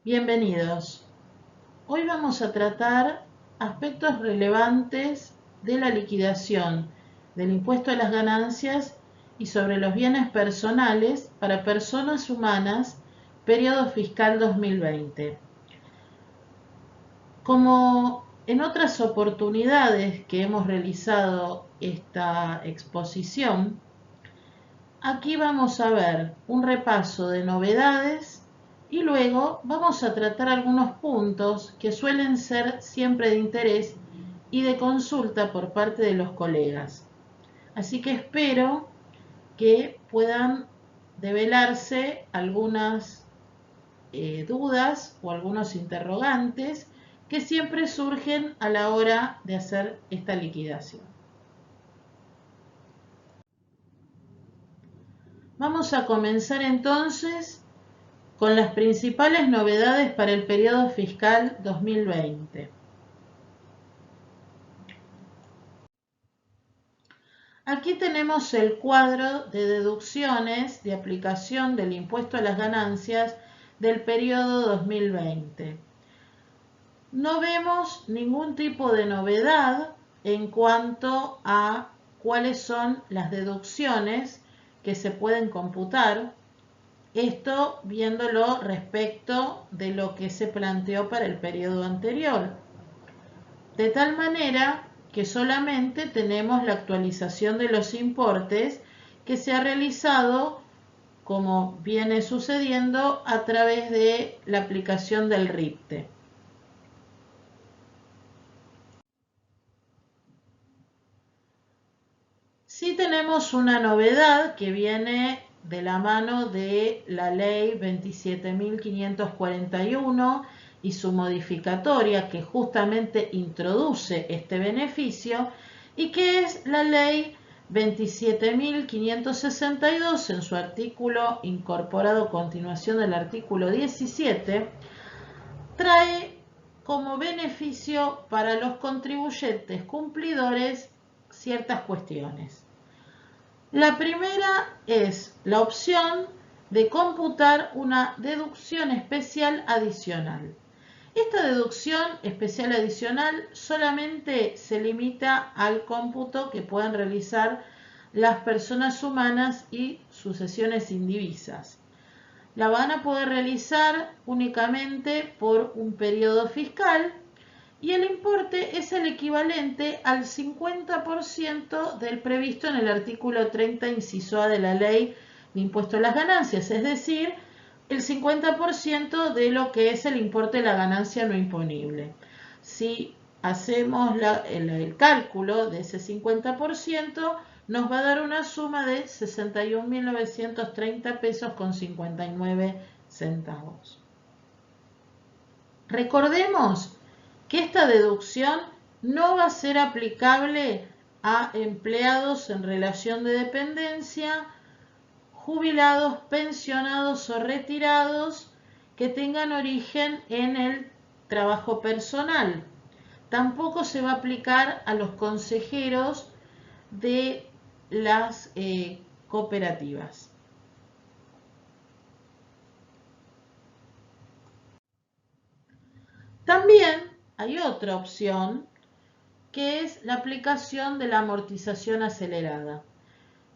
Bienvenidos. Hoy vamos a tratar aspectos relevantes de la liquidación del impuesto a las ganancias y sobre los bienes personales para personas humanas, periodo fiscal 2020. Como en otras oportunidades que hemos realizado esta exposición, aquí vamos a ver un repaso de novedades y luego vamos a tratar algunos puntos que suelen ser siempre de interés y de consulta por parte de los colegas. Así que espero que puedan develarse algunas dudas o algunos interrogantes que siempre surgen a la hora de hacer esta liquidación. Vamos a comenzar entonces con las principales novedades para el periodo fiscal 2020. Aquí tenemos el cuadro de deducciones de aplicación del impuesto a las ganancias del periodo 2020. No vemos ningún tipo de novedad en cuanto a cuáles son las deducciones que se pueden computar. Esto viéndolo respecto de lo que se planteó para el periodo anterior. De tal manera que solamente tenemos la actualización de los importes que se ha realizado, como viene sucediendo, a través de la aplicación del RIPTE. Sí tenemos una novedad que viene de la mano de la ley 27.541 y su modificatoria que justamente introduce este beneficio y que es la ley 27.562 en su artículo incorporado a continuación del artículo 17, trae como beneficio para los contribuyentes cumplidores ciertas cuestiones. La primera es la opción de computar una deducción especial adicional. Esta deducción especial adicional solamente se limita al cómputo que puedan realizar las personas humanas y sucesiones indivisas. La van a poder realizar únicamente por un periodo fiscal y el importe es el equivalente al 50% del previsto en el artículo 30, inciso A de la Ley de Impuesto a las Ganancias, es decir, el 50% de lo que es el importe de la ganancia no imponible. Si hacemos el cálculo de ese 50%, nos va a dar una suma de 61.930 pesos con 59 centavos. Recordemos que esta deducción no va a ser aplicable a empleados en relación de dependencia, jubilados, pensionados o retirados que tengan origen en el trabajo personal. Tampoco se va a aplicar a los consejeros de las cooperativas. También hay otra opción que es la aplicación de la amortización acelerada.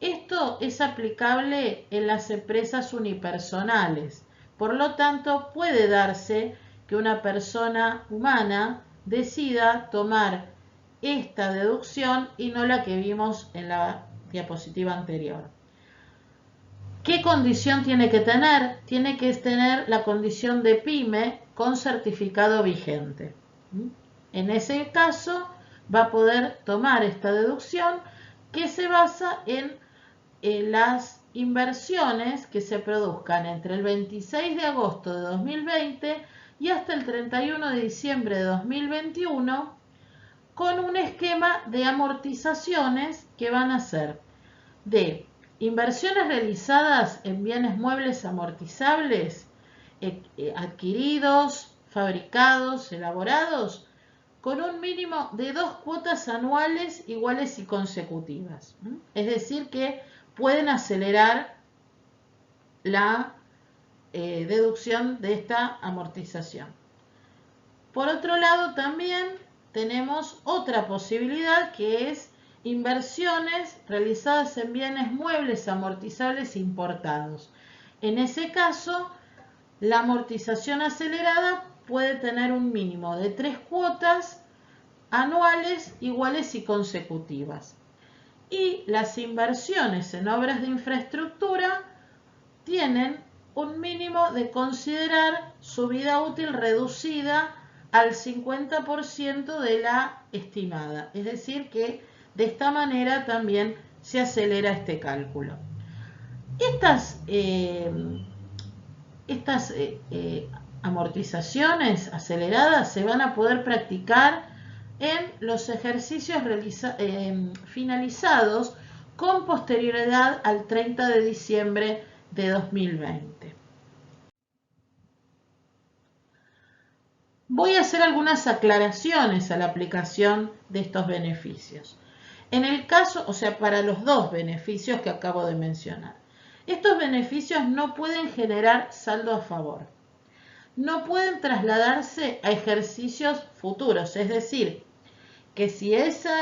Esto es aplicable en las empresas unipersonales. Por lo tanto, puede darse que una persona humana decida tomar esta deducción y no la que vimos en la diapositiva anterior. ¿Qué condición tiene que tener? Tiene que tener la condición de pyme con certificado vigente. En ese caso, va a poder tomar esta deducción que se basa en las inversiones que se produzcan entre el 26 de agosto de 2020 y hasta el 31 de diciembre de 2021 con un esquema de amortizaciones que van a ser de inversiones realizadas en bienes muebles amortizables adquiridos, fabricados, elaborados con un mínimo de 2 cuotas anuales iguales y consecutivas. Es decir, que pueden acelerar la deducción de esta amortización. Por otro lado, también tenemos otra posibilidad, que es inversiones realizadas en bienes muebles amortizables importados. En ese caso, la amortización acelerada puede tener un mínimo de 3 cuotas anuales iguales y consecutivas. Y las inversiones en obras de infraestructura tienen un mínimo de considerar su vida útil reducida al 50% de la estimada. Es decir, que de esta manera también se acelera este cálculo. Estas amortizaciones aceleradas se van a poder practicar en los ejercicios finalizados con posterioridad al 30 de diciembre de 2020. Voy a hacer algunas aclaraciones a la aplicación de estos beneficios. En el caso, o sea, para los dos beneficios que acabo de mencionar, estos beneficios no pueden generar saldo a favor. No pueden trasladarse a ejercicios futuros, es decir, que si ese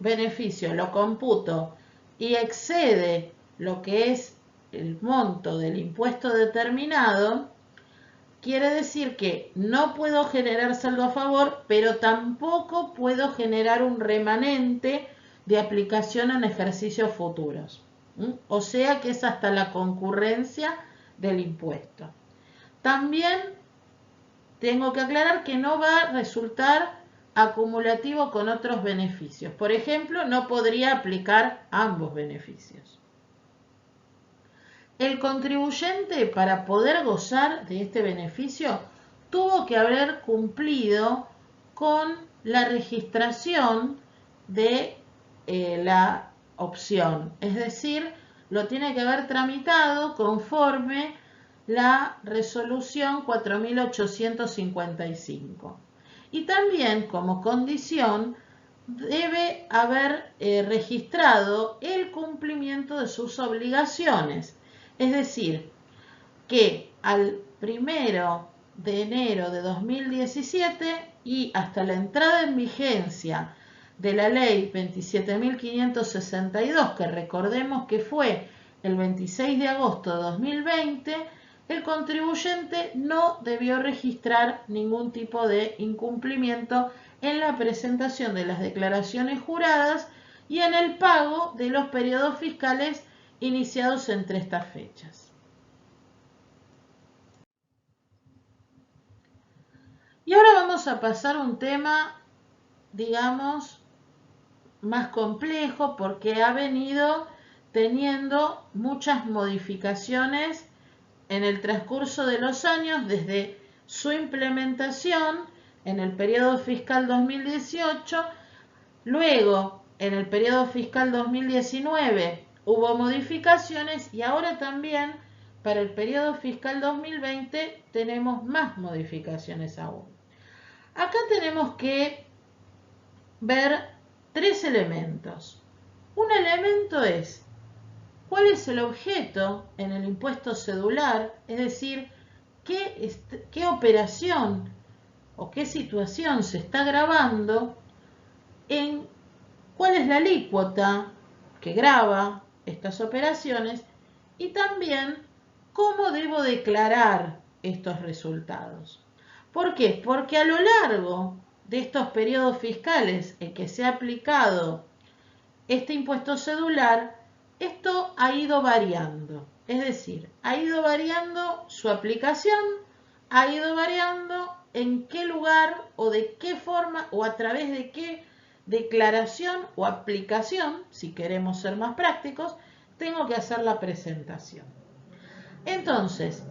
beneficio lo computo y excede lo que es el monto del impuesto determinado, quiere decir que no puedo generar saldo a favor, pero tampoco puedo generar un remanente de aplicación en ejercicios futuros. O sea que es hasta la concurrencia del impuesto. También tengo que aclarar que no va a resultar acumulativo con otros beneficios. Por ejemplo, no podría aplicar ambos beneficios. El contribuyente, para poder gozar de este beneficio, tuvo que haber cumplido con la registración de la opción. Es decir, lo tiene que haber tramitado conforme la resolución 4855. Y también, como condición, debe haber registrado el cumplimiento de sus obligaciones. Es decir, que al 1 de enero de 2017 y hasta la entrada en vigencia de la ley 27.562, que recordemos que fue el 26 de agosto de 2020, el contribuyente no debió registrar ningún tipo de incumplimiento en la presentación de las declaraciones juradas y en el pago de los periodos fiscales iniciados entre estas fechas. Y ahora vamos a pasar a un tema, digamos, más complejo, porque ha venido teniendo muchas modificaciones en el transcurso de los años, desde su implementación en el periodo fiscal 2018, luego en el periodo fiscal 2019 hubo modificaciones y ahora también para el periodo fiscal 2020 tenemos más modificaciones aún. Acá tenemos que ver tres elementos. Un elemento es cuál es el objeto en el impuesto cedular, es decir, qué operación o qué situación se está gravando, en cuál es la alícuota que grava estas operaciones y también cómo debo declarar estos resultados. ¿Por qué? Porque a lo largo de estos periodos fiscales en que se ha aplicado este impuesto cedular, esto ha ido variando. Es decir, ha ido variando su aplicación, ha ido variando en qué lugar o de qué forma o a través de qué declaración o aplicación, si queremos ser más prácticos, tengo que hacer la presentación. Entonces,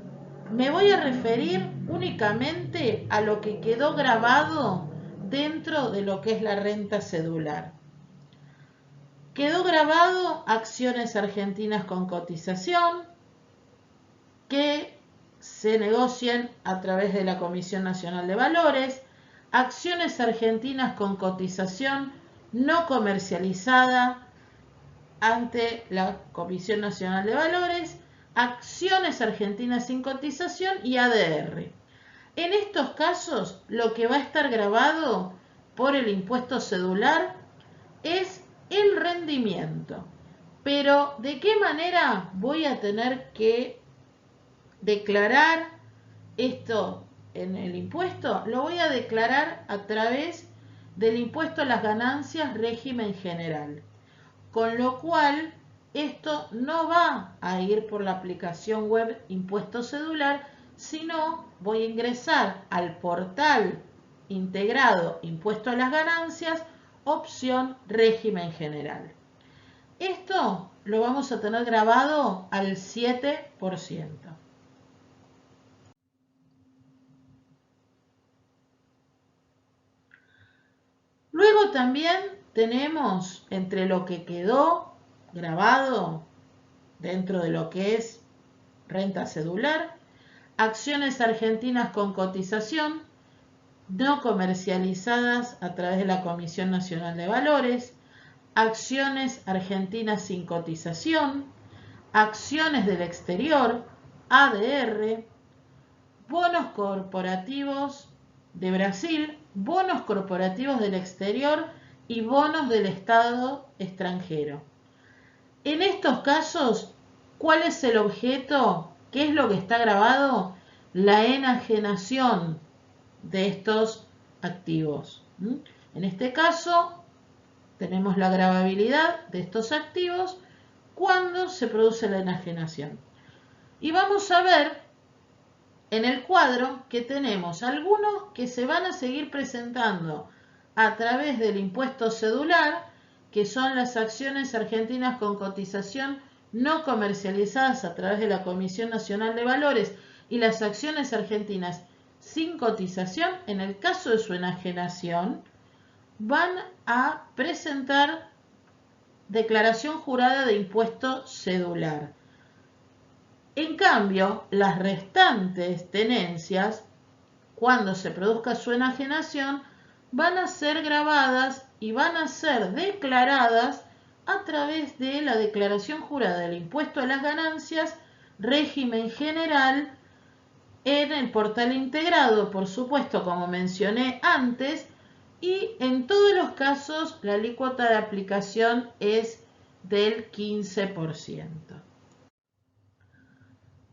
me voy a referir únicamente a lo que quedó grabado dentro de lo que es la renta cedular. Quedó grabado acciones argentinas con cotización que se negocian a través de la Comisión Nacional de Valores, acciones argentinas con cotización no comercializada ante la Comisión Nacional de Valores, acciones argentinas sin cotización y ADR. En estos casos, lo que va a estar grabado por el impuesto cedular es el rendimiento. Pero, ¿de qué manera voy a tener que declarar esto en el impuesto? Lo voy a declarar a través del impuesto a las ganancias régimen general. Con lo cual, esto no va a ir por la aplicación web Impuesto Cedular, sino voy a ingresar al portal integrado Impuesto a las Ganancias, opción Régimen General. Esto lo vamos a tener grabado al 7%. Luego también tenemos entre lo que quedó grabado dentro de lo que es renta cedular, acciones argentinas con cotización, no comercializadas a través de la Comisión Nacional de Valores, acciones argentinas sin cotización, acciones del exterior, ADR, bonos corporativos de Brasil, bonos corporativos del exterior y bonos del Estado extranjero. En estos casos, ¿cuál es el objeto? ¿Qué es lo que está grabado? La enajenación de estos activos. En este caso, tenemos la gravabilidad de estos activos cuando se produce la enajenación. Y vamos a ver en el cuadro que tenemos algunos que se van a seguir presentando a través del impuesto cedular, que son las acciones argentinas con cotización no comercializadas a través de la Comisión Nacional de Valores y las acciones argentinas sin cotización. En el caso de su enajenación, van a presentar declaración jurada de impuesto cedular. En cambio, las restantes tenencias, cuando se produzca su enajenación, van a ser grabadas y van a ser declaradas a través de la declaración jurada del impuesto a las ganancias, régimen general, en el portal integrado, por supuesto, como mencioné antes, y en todos los casos la alícuota de aplicación es del 15%.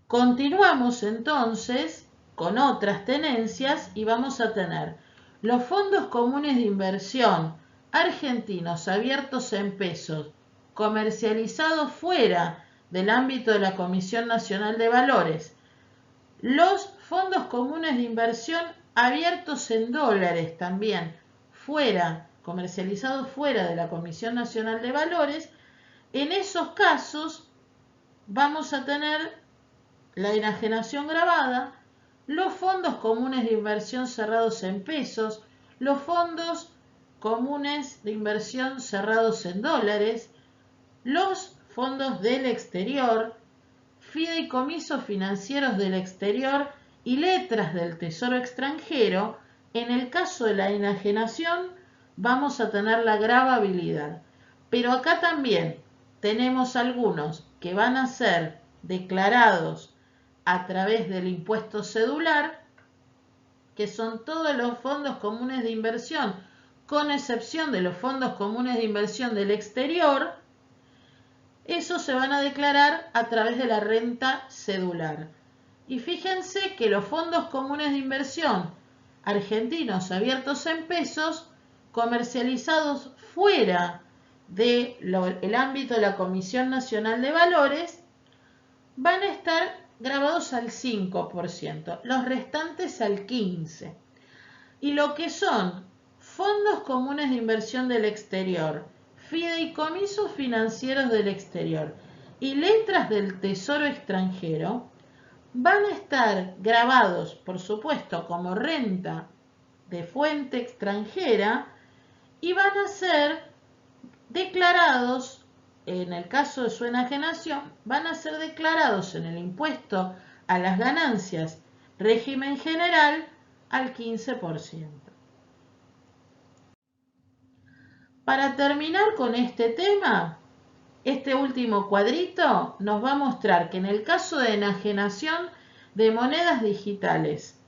Continuamos entonces con otras tenencias y vamos a tener los fondos comunes de inversión argentinos abiertos en pesos, comercializados fuera del ámbito de la Comisión Nacional de Valores, los fondos comunes de inversión abiertos en dólares también, comercializados fuera de la Comisión Nacional de Valores. En esos casos vamos a tener la enajenación grabada, los fondos comunes de inversión cerrados en pesos, los fondos comunes de inversión cerrados en dólares, los fondos del exterior, fideicomisos financieros del exterior y letras del Tesoro extranjero. En el caso de la enajenación vamos a tener la gravabilidad. Pero acá también tenemos algunos que van a ser declarados a través del impuesto cedular, que son todos los fondos comunes de inversión, con excepción de los fondos comunes de inversión del exterior. Esos se van a declarar a través de la renta cedular. Y fíjense que los fondos comunes de inversión argentinos abiertos en pesos, comercializados fuera del ámbito de la Comisión Nacional de Valores, van a estar grabados al 5%, los restantes al 15%. Y lo que son fondos comunes de inversión del exterior, fideicomisos financieros del exterior y letras del Tesoro extranjero, van a estar grabados, por supuesto, como renta de fuente extranjera y van a ser declarados, en el caso de su enajenación, van a ser declarados en el impuesto a las ganancias régimen general al 15%. Para terminar con este tema, Este último cuadrito nos va a mostrar que en el caso de enajenación de monedas digitales,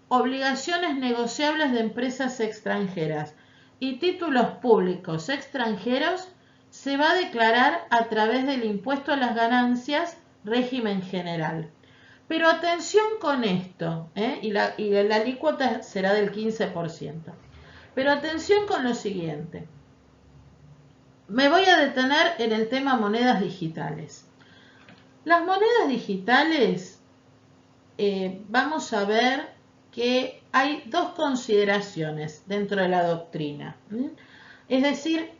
obligaciones negociables de empresas extranjeras y títulos públicos extranjeros, se va a declarar a través del impuesto a las ganancias, régimen general. Pero atención con esto, y la alícuota será del 15%. Pero atención con lo siguiente. Me voy a detener en el tema monedas digitales. Las monedas digitales, vamos a ver que hay dos consideraciones dentro de la doctrina. Es decir,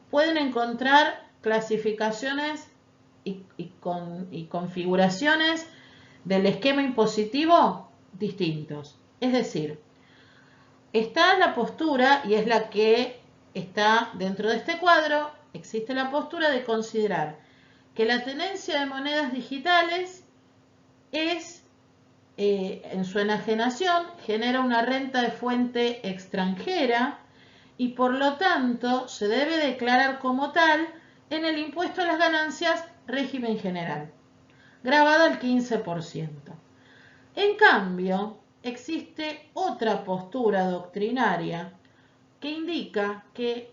pueden encontrar clasificaciones y configuraciones del esquema impositivo distintos. Es decir, está la postura, y es la que está dentro de este cuadro, existe la postura de considerar que la tenencia de monedas digitales es, en su enajenación, genera una renta de fuente extranjera y por lo tanto se debe declarar como tal en el impuesto a las ganancias, régimen general, grabada al 15%. En cambio, existe otra postura doctrinaria que indica que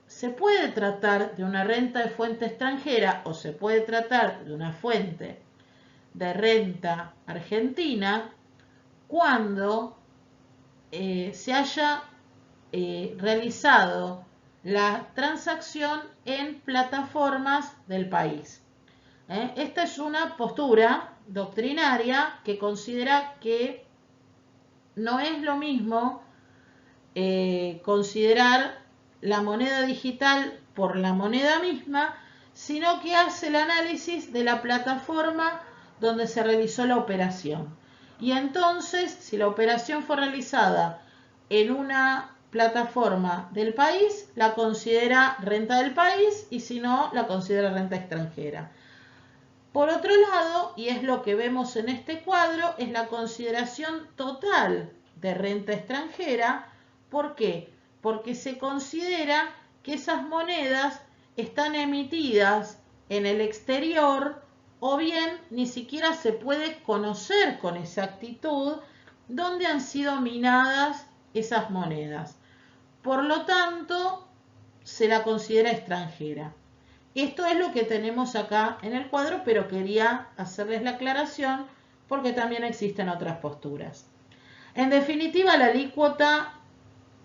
se puede tratar de una renta de fuente extranjera o se puede tratar de una fuente de renta argentina cuando se haya realizado la transacción en plataformas del país. Esta es una postura doctrinaria que considera que no es lo mismo considerar la moneda digital por la moneda misma, sino que hace el análisis de la plataforma donde se realizó la operación. Y entonces, si la operación fue realizada en una plataforma del país, la considera renta del país, y si no, la considera renta extranjera. Por otro lado, y es lo que vemos en este cuadro, es la consideración total de renta extranjera. ¿Por qué? Porque se considera que esas monedas están emitidas en el exterior o bien ni siquiera se puede conocer con exactitud dónde han sido minadas esas monedas. Por lo tanto, se la considera extranjera. Esto es lo que tenemos acá en el cuadro, pero quería hacerles la aclaración porque también existen otras posturas. En definitiva, la alícuota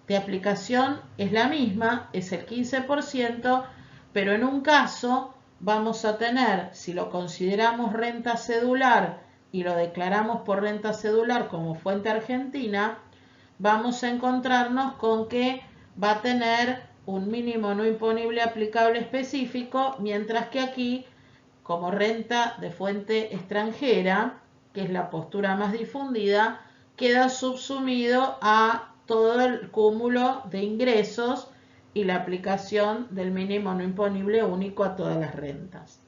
de aplicación es la misma, es el 15%, pero en un caso vamos a tener, si lo consideramos renta cedular y lo declaramos por renta cedular como fuente argentina, vamos a encontrarnos con que va a tener un mínimo no imponible aplicable específico, mientras que aquí, como renta de fuente extranjera, que es la postura más difundida, queda subsumido a todo el cúmulo de ingresos y la aplicación del mínimo no imponible único a todas las rentas.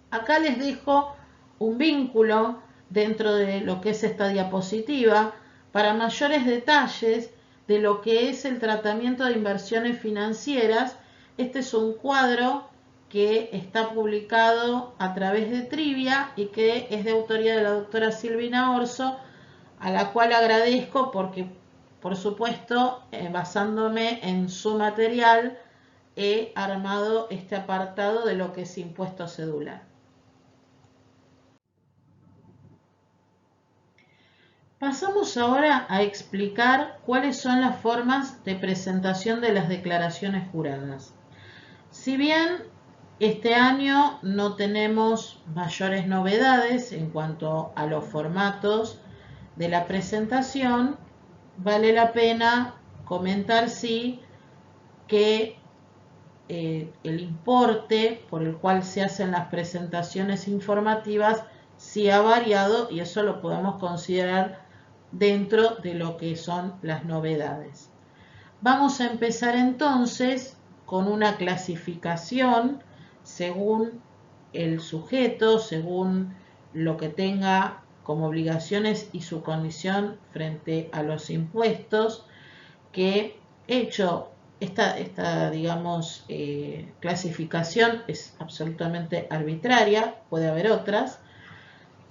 Acá les dejo un vínculo dentro de lo que es esta diapositiva para mayores detalles de lo que es el tratamiento de inversiones financieras. Este es un cuadro que está publicado a través de Trivia y que es de autoría de la doctora Silvina Orso, a la cual agradezco porque, por supuesto, basándome en su material, he armado este apartado de lo que es impuesto cedular. Pasamos ahora a explicar cuáles son las formas de presentación de las declaraciones juradas. Si bien este año no tenemos mayores novedades en cuanto a los formatos de la presentación, vale la pena comentar sí que el importe por el cual se hacen las presentaciones informativas sí ha variado y eso lo podemos considerar dentro de lo que son las novedades. Vamos a empezar entonces con una clasificación según el sujeto, según lo que tenga como obligaciones y su condición frente a los impuestos, que hecho digamos, clasificación es absolutamente arbitraria, puede haber otras.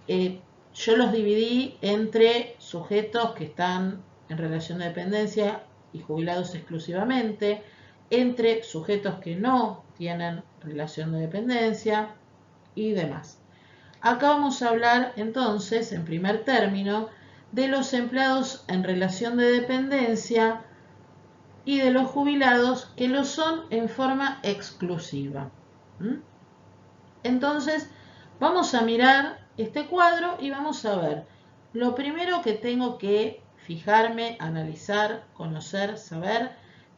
Yo los dividí entre sujetos que están en relación de dependencia y jubilados exclusivamente, entre sujetos que no tienen relación de dependencia y demás. Acá vamos a hablar entonces, en primer término, de los empleados en relación de dependencia y de los jubilados que lo son en forma exclusiva. Entonces, vamos a mirar este cuadro y vamos a ver. Lo primero que tengo que fijarme, analizar, conocer, saber,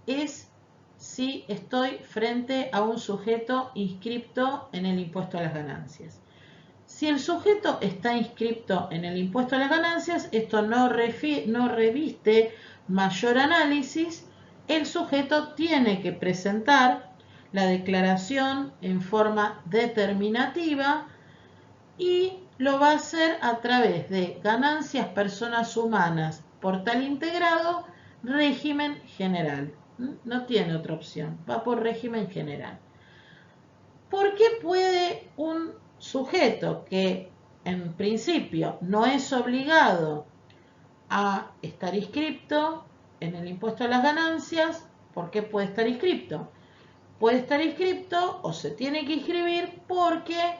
es si estoy frente a un sujeto inscripto en el impuesto a las ganancias. Si el sujeto está inscripto en el impuesto a las ganancias, esto no reviste mayor análisis. El sujeto tiene que presentar la declaración en forma determinativa y lo va a hacer a través de ganancias personas humanas, portal integrado, régimen general. No tiene otra opción, va por régimen general. ¿Por qué puede un sujeto que en principio no es obligado a estar inscripto en el impuesto a las ganancias? ¿Por qué puede estar inscripto? Puede estar inscripto o se tiene que inscribir porque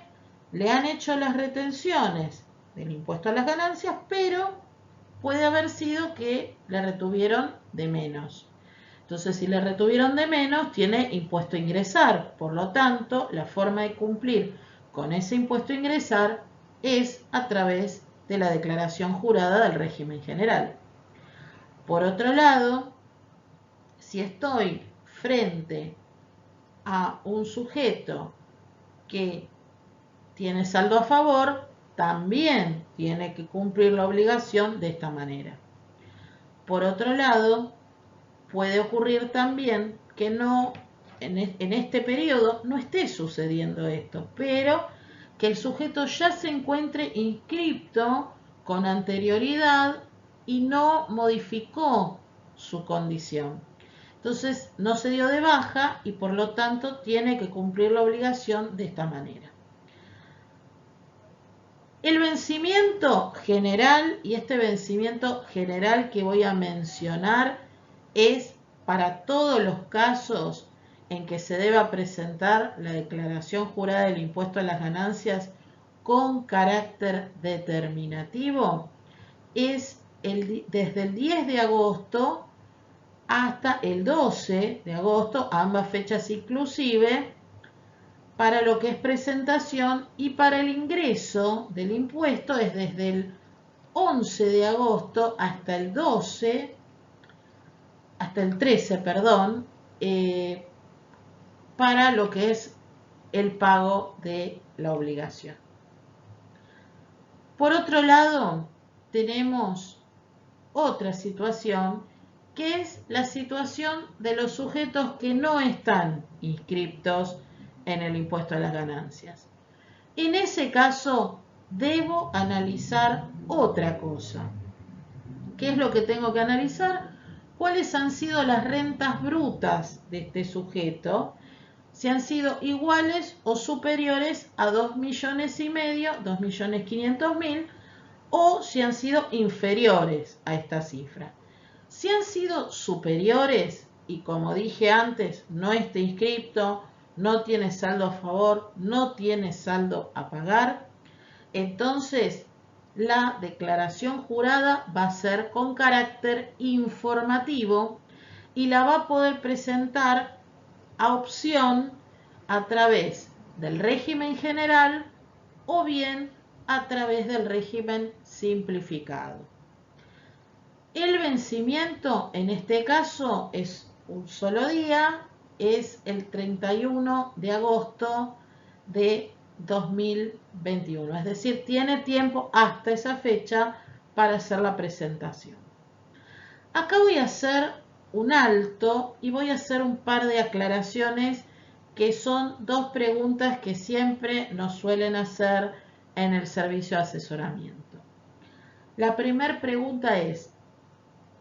le han hecho las retenciones del impuesto a las ganancias, pero puede haber sido que le retuvieron de menos. Entonces, si le retuvieron de menos, tiene impuesto a ingresar. Por lo tanto, la forma de cumplir con ese impuesto a ingresar es a través de la declaración jurada del régimen general. Por otro lado, si estoy frente a un sujeto que tiene saldo a favor, también tiene que cumplir la obligación de esta manera. Por otro lado, puede ocurrir también que en este periodo no esté sucediendo esto, pero que el sujeto ya se encuentre inscripto con anterioridad y no modificó su condición. Entonces no se dio de baja y por lo tanto tiene que cumplir la obligación de esta manera. El vencimiento general, y este vencimiento general que voy a mencionar es para todos los casos en que se deba presentar la declaración jurada del impuesto a las ganancias con carácter determinativo, es desde el 10 de agosto hasta el 12 de agosto, ambas fechas inclusive, para lo que es presentación, y para el ingreso del impuesto es desde el 11 de agosto hasta el 13, perdón, para lo que es el pago de la obligación. Por otro lado, tenemos otra situación que es la situación de los sujetos que no están inscriptos en el impuesto a las ganancias. En ese caso, debo analizar otra cosa. ¿Qué es lo que tengo que analizar? ¿Cuáles han sido las rentas brutas de este sujeto? Si han sido iguales o superiores a 2,5 millones, 2.500.000, o si han sido inferiores a esta cifra. Si han sido superiores y, como dije antes, no está inscripto, no tiene saldo a favor, no tiene saldo a pagar, entonces la declaración jurada va a ser con carácter informativo y la va a poder presentar a opción a través del régimen general o bien a través del régimen simplificado. El vencimiento en este caso es un solo día, es el 31 de agosto de 2021, es decir, tiene tiempo hasta esa fecha para hacer la presentación. Acá voy a hacer un alto y voy a hacer un par de aclaraciones que son dos preguntas que siempre nos suelen hacer en el servicio de asesoramiento. La primera pregunta es: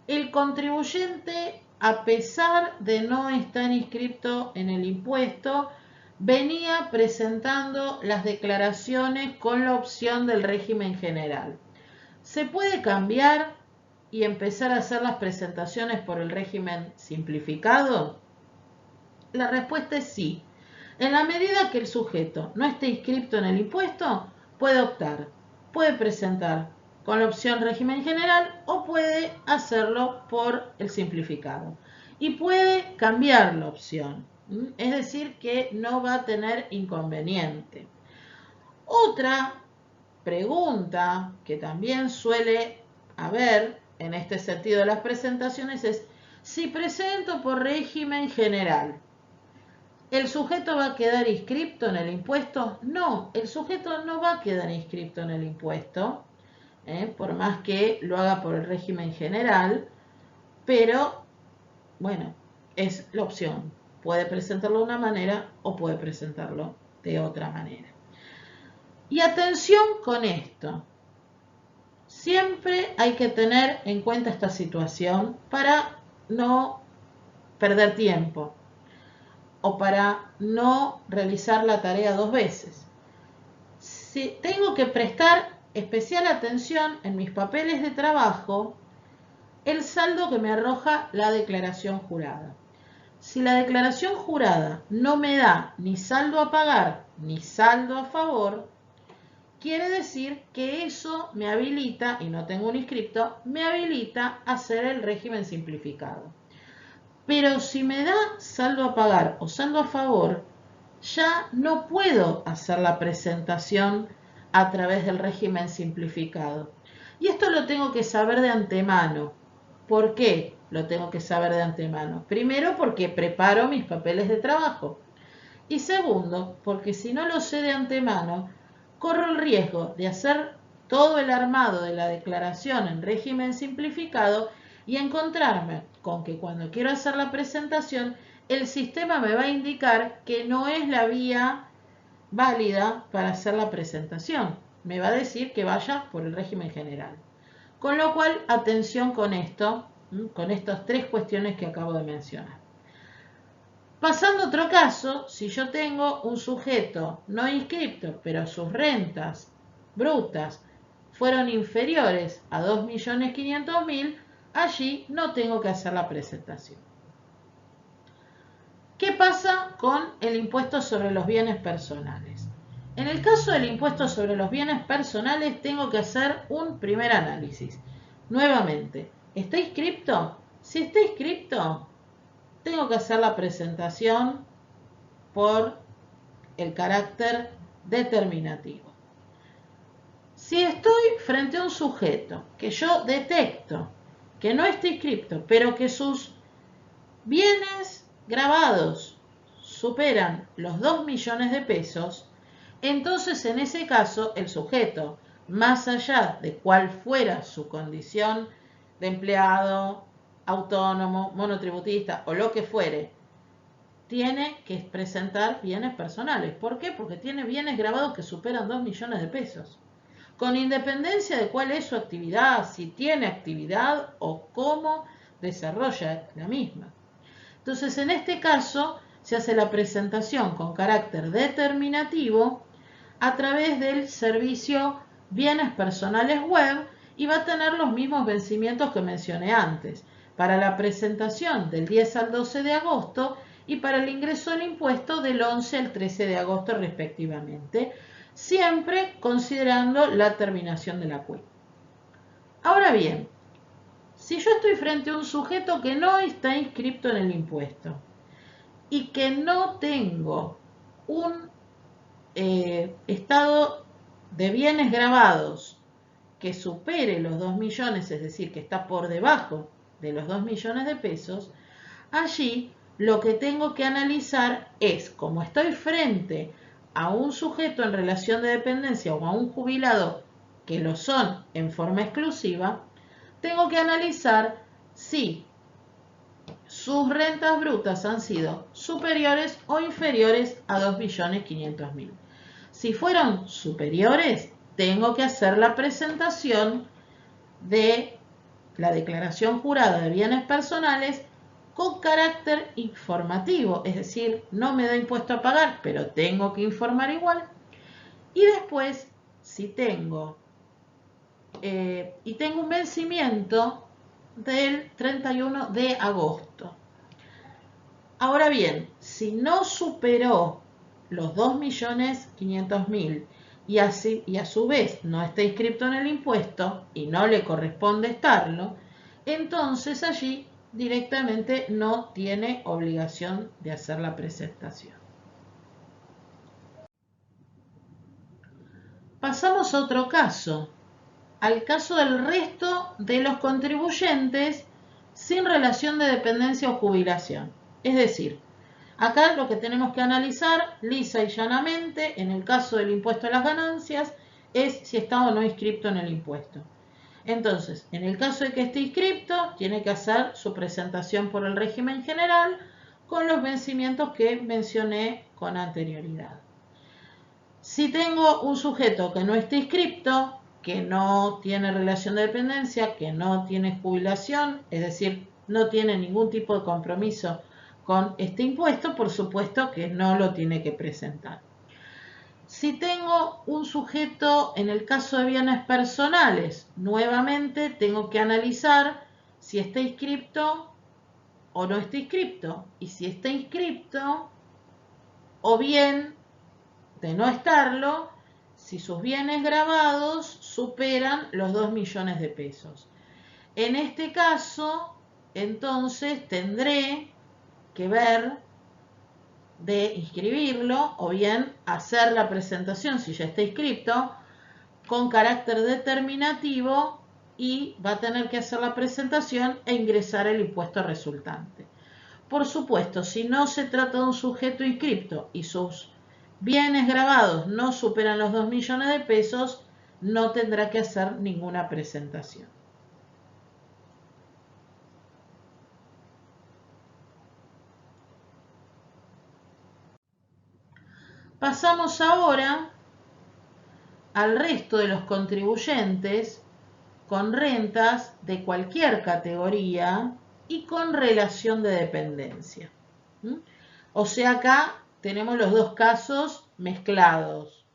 ¿el contribuyente a pesar de no estar inscrito en el impuesto, venía presentando las declaraciones con la opción del régimen general. ¿Se puede cambiar y empezar a hacer las presentaciones por el régimen simplificado? La respuesta es sí. En la medida que el sujeto no esté inscrito en el impuesto, puede optar, puede presentar con la opción régimen general o puede hacerlo por el simplificado. Y puede cambiar la opción, es decir, que no va a tener inconveniente. Otra pregunta que también suele haber en este sentido de las presentaciones es: si presento por régimen general, ¿el sujeto va a quedar inscripto en el impuesto? No, el sujeto no va a quedar inscripto en el impuesto, por más que lo haga por el régimen general, pero bueno, es la opción. Puede presentarlo de una manera o puede presentarlo de otra manera. Y atención con esto. Siempre hay que tener en cuenta esta situación para no perder tiempo o para no realizar la tarea dos veces. Si tengo que prestar especial atención en mis papeles de trabajo, el saldo que me arroja la declaración jurada. Si la declaración jurada no me da ni saldo a pagar ni saldo a favor, quiere decir que eso me habilita, y no tengo un inscripto, me habilita a hacer el régimen simplificado. Pero si me da saldo a pagar o saldo a favor, ya no puedo hacer la presentación a través del régimen simplificado. Y esto lo tengo que saber de antemano. ¿Por qué lo tengo que saber de antemano? Primero, porque preparo mis papeles de trabajo. Y segundo, porque si no lo sé de antemano, corro el riesgo de hacer todo el armado de la declaración en régimen simplificado y encontrarme con que cuando quiero hacer la presentación, el sistema me va a indicar que no es la vía válida para hacer la presentación. Me va a decir que vaya por el régimen general. Con lo cual, atención con esto, con estas tres cuestiones que acabo de mencionar. Pasando a otro caso, si yo tengo un sujeto no inscripto, pero sus rentas brutas fueron inferiores a 2.500.000, allí no tengo que hacer la presentación. ¿Qué pasa con el impuesto sobre los bienes personales? En el caso del impuesto sobre los bienes personales tengo que hacer un primer análisis. Nuevamente, ¿está inscripto? Si está inscripto, tengo que hacer la presentación por el carácter determinativo. Si estoy frente a un sujeto que yo detecto que no está inscripto, pero que sus bienes grabados superan los 2 millones de pesos, entonces en ese caso el sujeto, más allá de cuál fuera su condición de empleado, autónomo, monotributista o lo que fuere, tiene que presentar bienes personales. ¿Por qué? Porque tiene bienes grabados que superan 2 millones de pesos. Con independencia de cuál es su actividad, si tiene actividad o cómo desarrolla la misma. Entonces, en este caso, se hace la presentación con carácter determinativo a través del servicio Bienes Personales Web y va a tener los mismos vencimientos que mencioné antes, para la presentación del 10 al 12 de agosto y para el ingreso al impuesto del 11 al 13 de agosto respectivamente, siempre considerando la terminación de la cuenta. Ahora bien, si yo estoy frente a un sujeto que no está inscrito en el impuesto y que no tengo un estado de bienes grabados que supere los 2 millones, es decir, que está por debajo de los 2 millones de pesos, allí lo que tengo que analizar es, como estoy frente a un sujeto en relación de dependencia o a un jubilado que lo son en forma exclusiva, tengo que analizar si sus rentas brutas han sido superiores o inferiores a 2.500.000. Si fueron superiores, tengo que hacer la presentación de la declaración jurada de bienes personales con carácter informativo, es decir, no me da impuesto a pagar, pero tengo que informar igual. Y después, si tengo, tengo un vencimiento del 31 de agosto. Ahora bien, si no superó los 2.500.000 y a su vez no está inscrito en el impuesto y no le corresponde estarlo, entonces allí directamente no tiene obligación de hacer la presentación. Pasamos a otro caso, al caso del resto de los contribuyentes sin relación de dependencia o jubilación. Es decir, acá lo que tenemos que analizar lisa y llanamente en el caso del impuesto a las ganancias es si está o no inscripto en el impuesto. Entonces, en el caso de que esté inscripto, tiene que hacer su presentación por el régimen general con los vencimientos que mencioné con anterioridad. Si tengo un sujeto que no esté inscripto, que no tiene relación de dependencia, que no tiene jubilación, es decir, no tiene ningún tipo de compromiso con este impuesto, por supuesto que no lo tiene que presentar. Si tengo un sujeto, en el caso de bienes personales, nuevamente tengo que analizar si está inscripto o no está inscripto. Y si está inscripto, o bien, de no estarlo, si sus bienes gravados superan los 2 millones de pesos. En este caso, entonces, tendré que ver de inscribirlo o bien hacer la presentación, si ya está inscripto, con carácter determinativo y va a tener que hacer la presentación e ingresar el impuesto resultante. Por supuesto, si no se trata de un sujeto inscripto y sus bienes gravados no superan los 2 millones de pesos, no tendrá que hacer ninguna presentación. Pasamos ahora al resto de los contribuyentes con rentas de cualquier categoría y con relación de dependencia. O sea, acá tenemos los dos casos mezclados.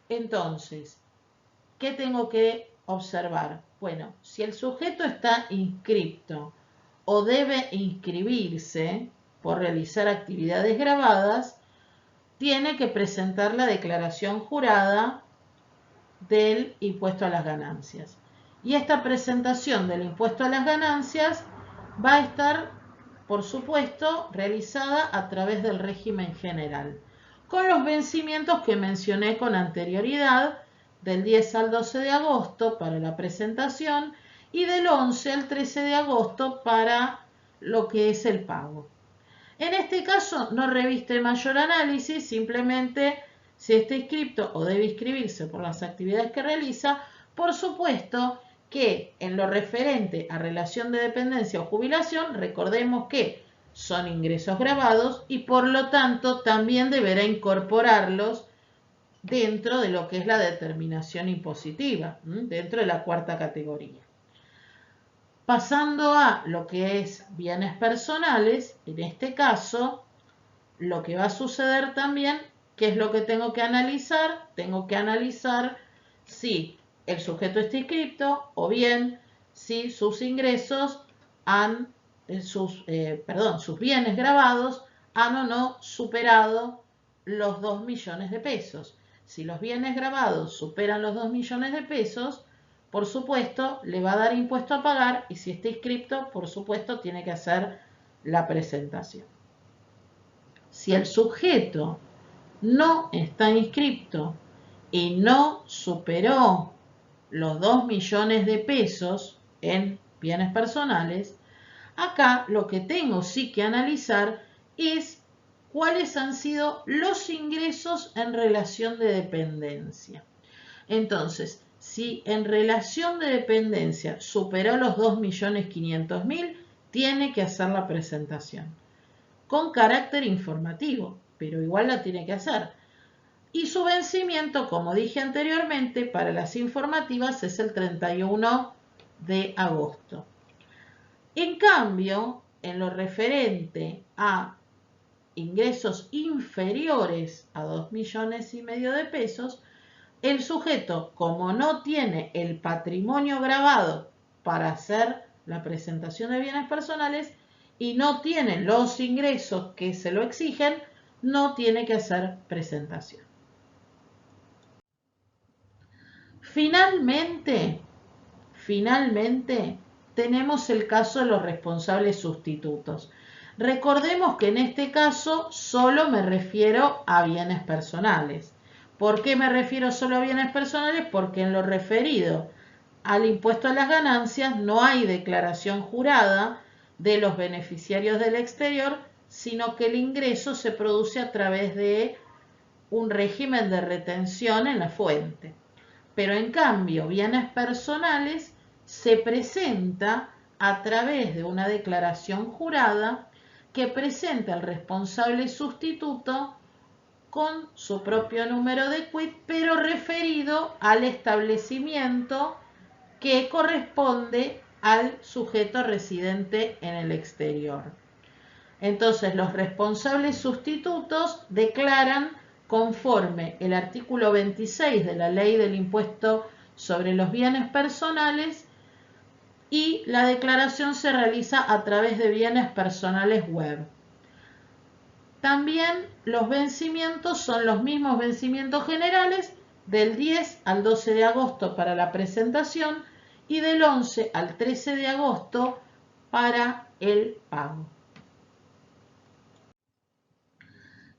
Entonces, ¿qué tengo que observar? Bueno, si el sujeto está inscripto o debe inscribirse por realizar actividades gravadas, tiene que presentar la declaración jurada del impuesto a las ganancias. Y esta presentación del impuesto a las ganancias va a estar, por supuesto, realizada a través del régimen general, con los vencimientos que mencioné con anterioridad, del 10 al 12 de agosto para la presentación y del 11 al 13 de agosto para lo que es el pago. En este caso no reviste mayor análisis, simplemente si está inscripto o debe inscribirse por las actividades que realiza, por supuesto que en lo referente a relación de dependencia o jubilación, recordemos que son ingresos gravados y por lo tanto también deberá incorporarlos dentro de lo que es la determinación impositiva, dentro de la cuarta categoría. Pasando a lo que es bienes personales, en este caso, lo que va a suceder también, ¿qué es lo que tengo que analizar? Tengo que analizar si el sujeto está inscripto o bien si sus ingresos han, sus bienes gravados han o no superado los 2 millones de pesos. Si los bienes gravados superan los 2 millones de pesos, por supuesto, le va a dar impuesto a pagar y si está inscripto, por supuesto, tiene que hacer la presentación. Si el sujeto no está inscripto y no superó los 2 millones de pesos en bienes personales, acá lo que tengo sí que analizar es cuáles han sido los ingresos en relación de dependencia. Entonces, si en relación de dependencia superó los 2.500.000, tiene que hacer la presentación con carácter informativo, pero igual la tiene que hacer. Y su vencimiento, como dije anteriormente, para las informativas es el 31 de agosto. En cambio, en lo referente a ingresos inferiores a 2,5 millones de pesos, el sujeto, como no tiene el patrimonio gravado para hacer la presentación de bienes personales y no tiene los ingresos que se lo exigen, no tiene que hacer presentación. Finalmente, tenemos el caso de los responsables sustitutos. Recordemos que en este caso solo me refiero a bienes personales. ¿Por qué me refiero solo a bienes personales? Porque en lo referido al impuesto a las ganancias no hay declaración jurada de los beneficiarios del exterior, sino que el ingreso se produce a través de un régimen de retención en la fuente. Pero en cambio, bienes personales se presenta a través de una declaración jurada que presenta al responsable sustituto con su propio número de quit, pero referido al establecimiento que corresponde al sujeto residente en el exterior. Entonces, los responsables sustitutos declaran conforme el artículo 26 de la Ley del Impuesto sobre los Bienes Personales, y la declaración se realiza a través de bienes personales web. También los vencimientos son los mismos vencimientos generales, del 10 al 12 de agosto para la presentación y del 11 al 13 de agosto para el pago.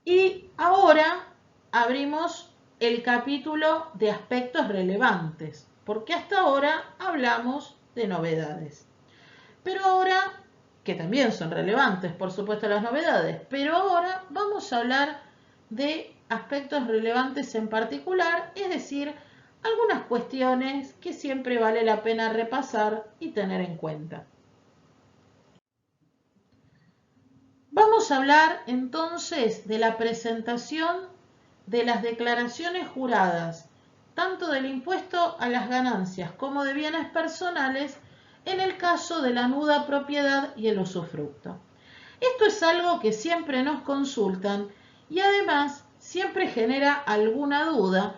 Y ahora abrimos el capítulo de aspectos relevantes, porque hasta ahora hablamos de novedades. Pero ahora, que también son relevantes, por supuesto, las novedades, pero ahora vamos a hablar de aspectos relevantes en particular, es decir, algunas cuestiones que siempre vale la pena repasar y tener en cuenta. Vamos a hablar entonces de la presentación de las declaraciones juradas, tanto del impuesto a las ganancias como de bienes personales, en el caso de la nuda propiedad y el usufructo. Esto es algo que siempre nos consultan y además siempre genera alguna duda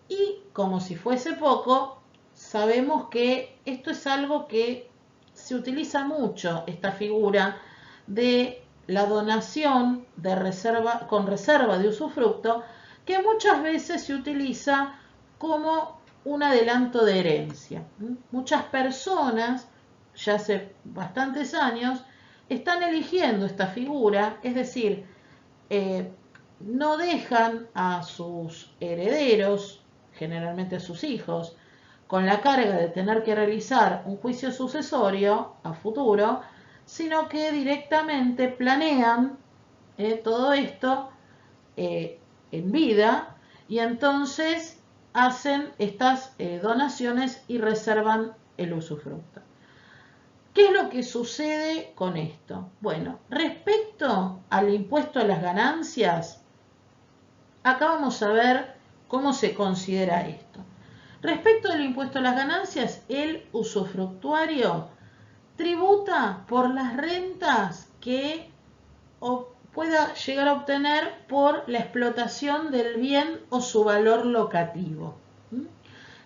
y, como si fuese poco, sabemos que esto es algo que se utiliza mucho, esta figura de la donación de reserva, con reserva de usufructo, que muchas veces se utiliza como un adelanto de herencia. Muchas personas, ya hace bastantes años, están eligiendo esta figura, es decir, no dejan a sus herederos, generalmente a sus hijos, con la carga de tener que realizar un juicio sucesorio a futuro, sino que directamente planean todo esto en vida y entonces hacen estas donaciones y reservan el usufructo. ¿Qué es lo que sucede con esto? Bueno, respecto al impuesto a las ganancias, acá vamos a ver cómo se considera esto. Respecto al impuesto a las ganancias, el usufructuario tributa por las rentas que pueda llegar a obtener por la explotación del bien o su valor locativo.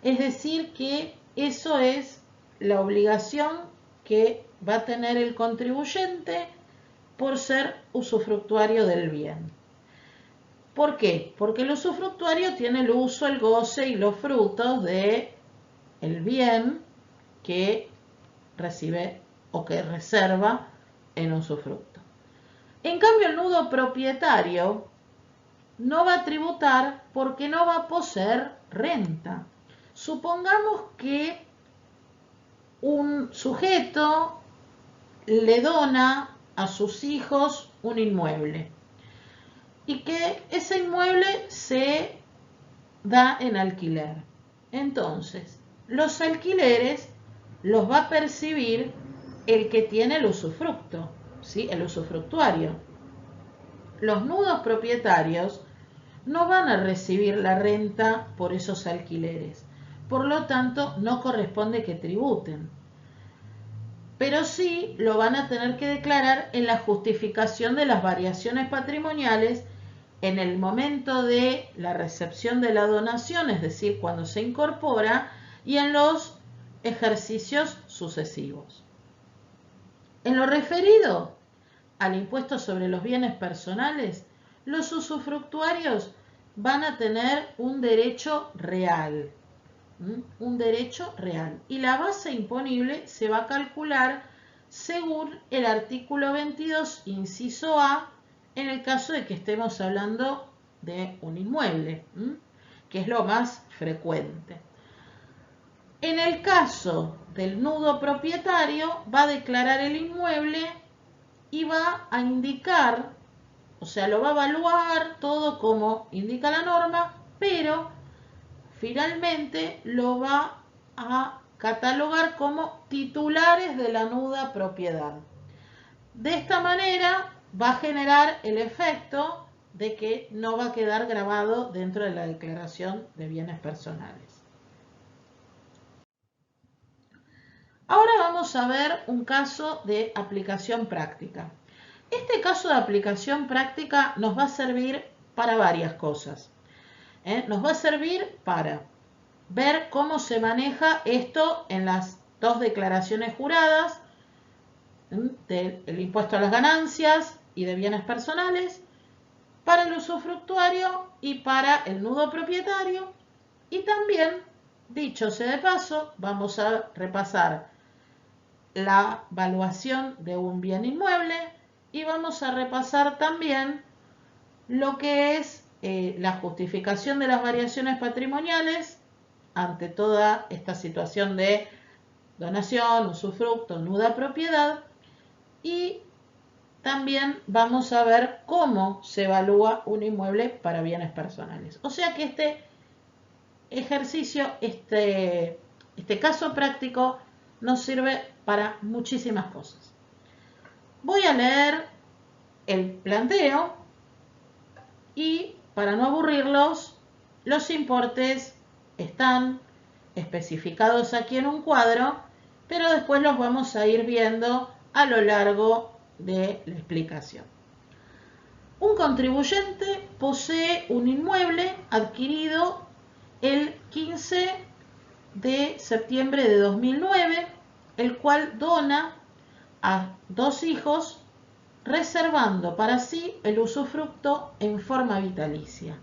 Es decir, que eso es la obligación que va a tener el contribuyente por ser usufructuario del bien. ¿Por qué? Porque el usufructuario tiene el uso, el goce y los frutos de el bien que recibe o que reserva en usufructo. En cambio, el nudo propietario no va a tributar porque no va a poseer renta. Supongamos que un sujeto le dona a sus hijos un inmueble y que ese inmueble se da en alquiler. Entonces, los alquileres los va a percibir el que tiene el usufructo, ¿sí? El usufructuario. Los nudos propietarios no van a recibir la renta por esos alquileres. Por lo tanto, no corresponde que tributen. pero sí lo van a tener que declarar en la justificación de las variaciones patrimoniales en el momento de la recepción de la donación, es decir, cuando se incorpora, y en los ejercicios sucesivos. En lo referido al impuesto sobre los bienes personales, los usufructuarios van a tener un derecho real, y la base imponible se va a calcular según el artículo 22, inciso A, en el caso de que estemos hablando de un inmueble, que es lo más frecuente. En el caso del nudo propietario, va a declarar el inmueble y va a indicar, o sea, lo va a evaluar todo como indica la norma, pero finalmente lo va a catalogar como titulares de la nuda propiedad. De esta manera va a generar el efecto de que no va a quedar grabado dentro de la declaración de bienes personales. Ahora vamos a ver un caso de aplicación práctica. Este caso de aplicación práctica nos va a servir para varias cosas. Nos va a servir para ver cómo se maneja esto en las dos declaraciones juradas del impuesto a las ganancias y de bienes personales, para el usufructuario y para el nudo propietario. Y también, dicho sea de paso, vamos a repasar la valuación de un bien inmueble y vamos a repasar también lo que es la justificación de las variaciones patrimoniales ante toda esta situación de donación, usufructo, nuda propiedad, y también vamos a ver cómo se evalúa un inmueble para bienes personales. O sea que este ejercicio, este caso práctico nos sirve para muchísimas cosas. Voy a leer el planteo y para no aburrirlos, los importes están especificados aquí en un cuadro, pero después los vamos a ir viendo a lo largo de la explicación. Un contribuyente posee un inmueble adquirido el 15 de septiembre de 2009, el cual dona a 2 hijos, reservando para sí el usufructo en forma vitalicia,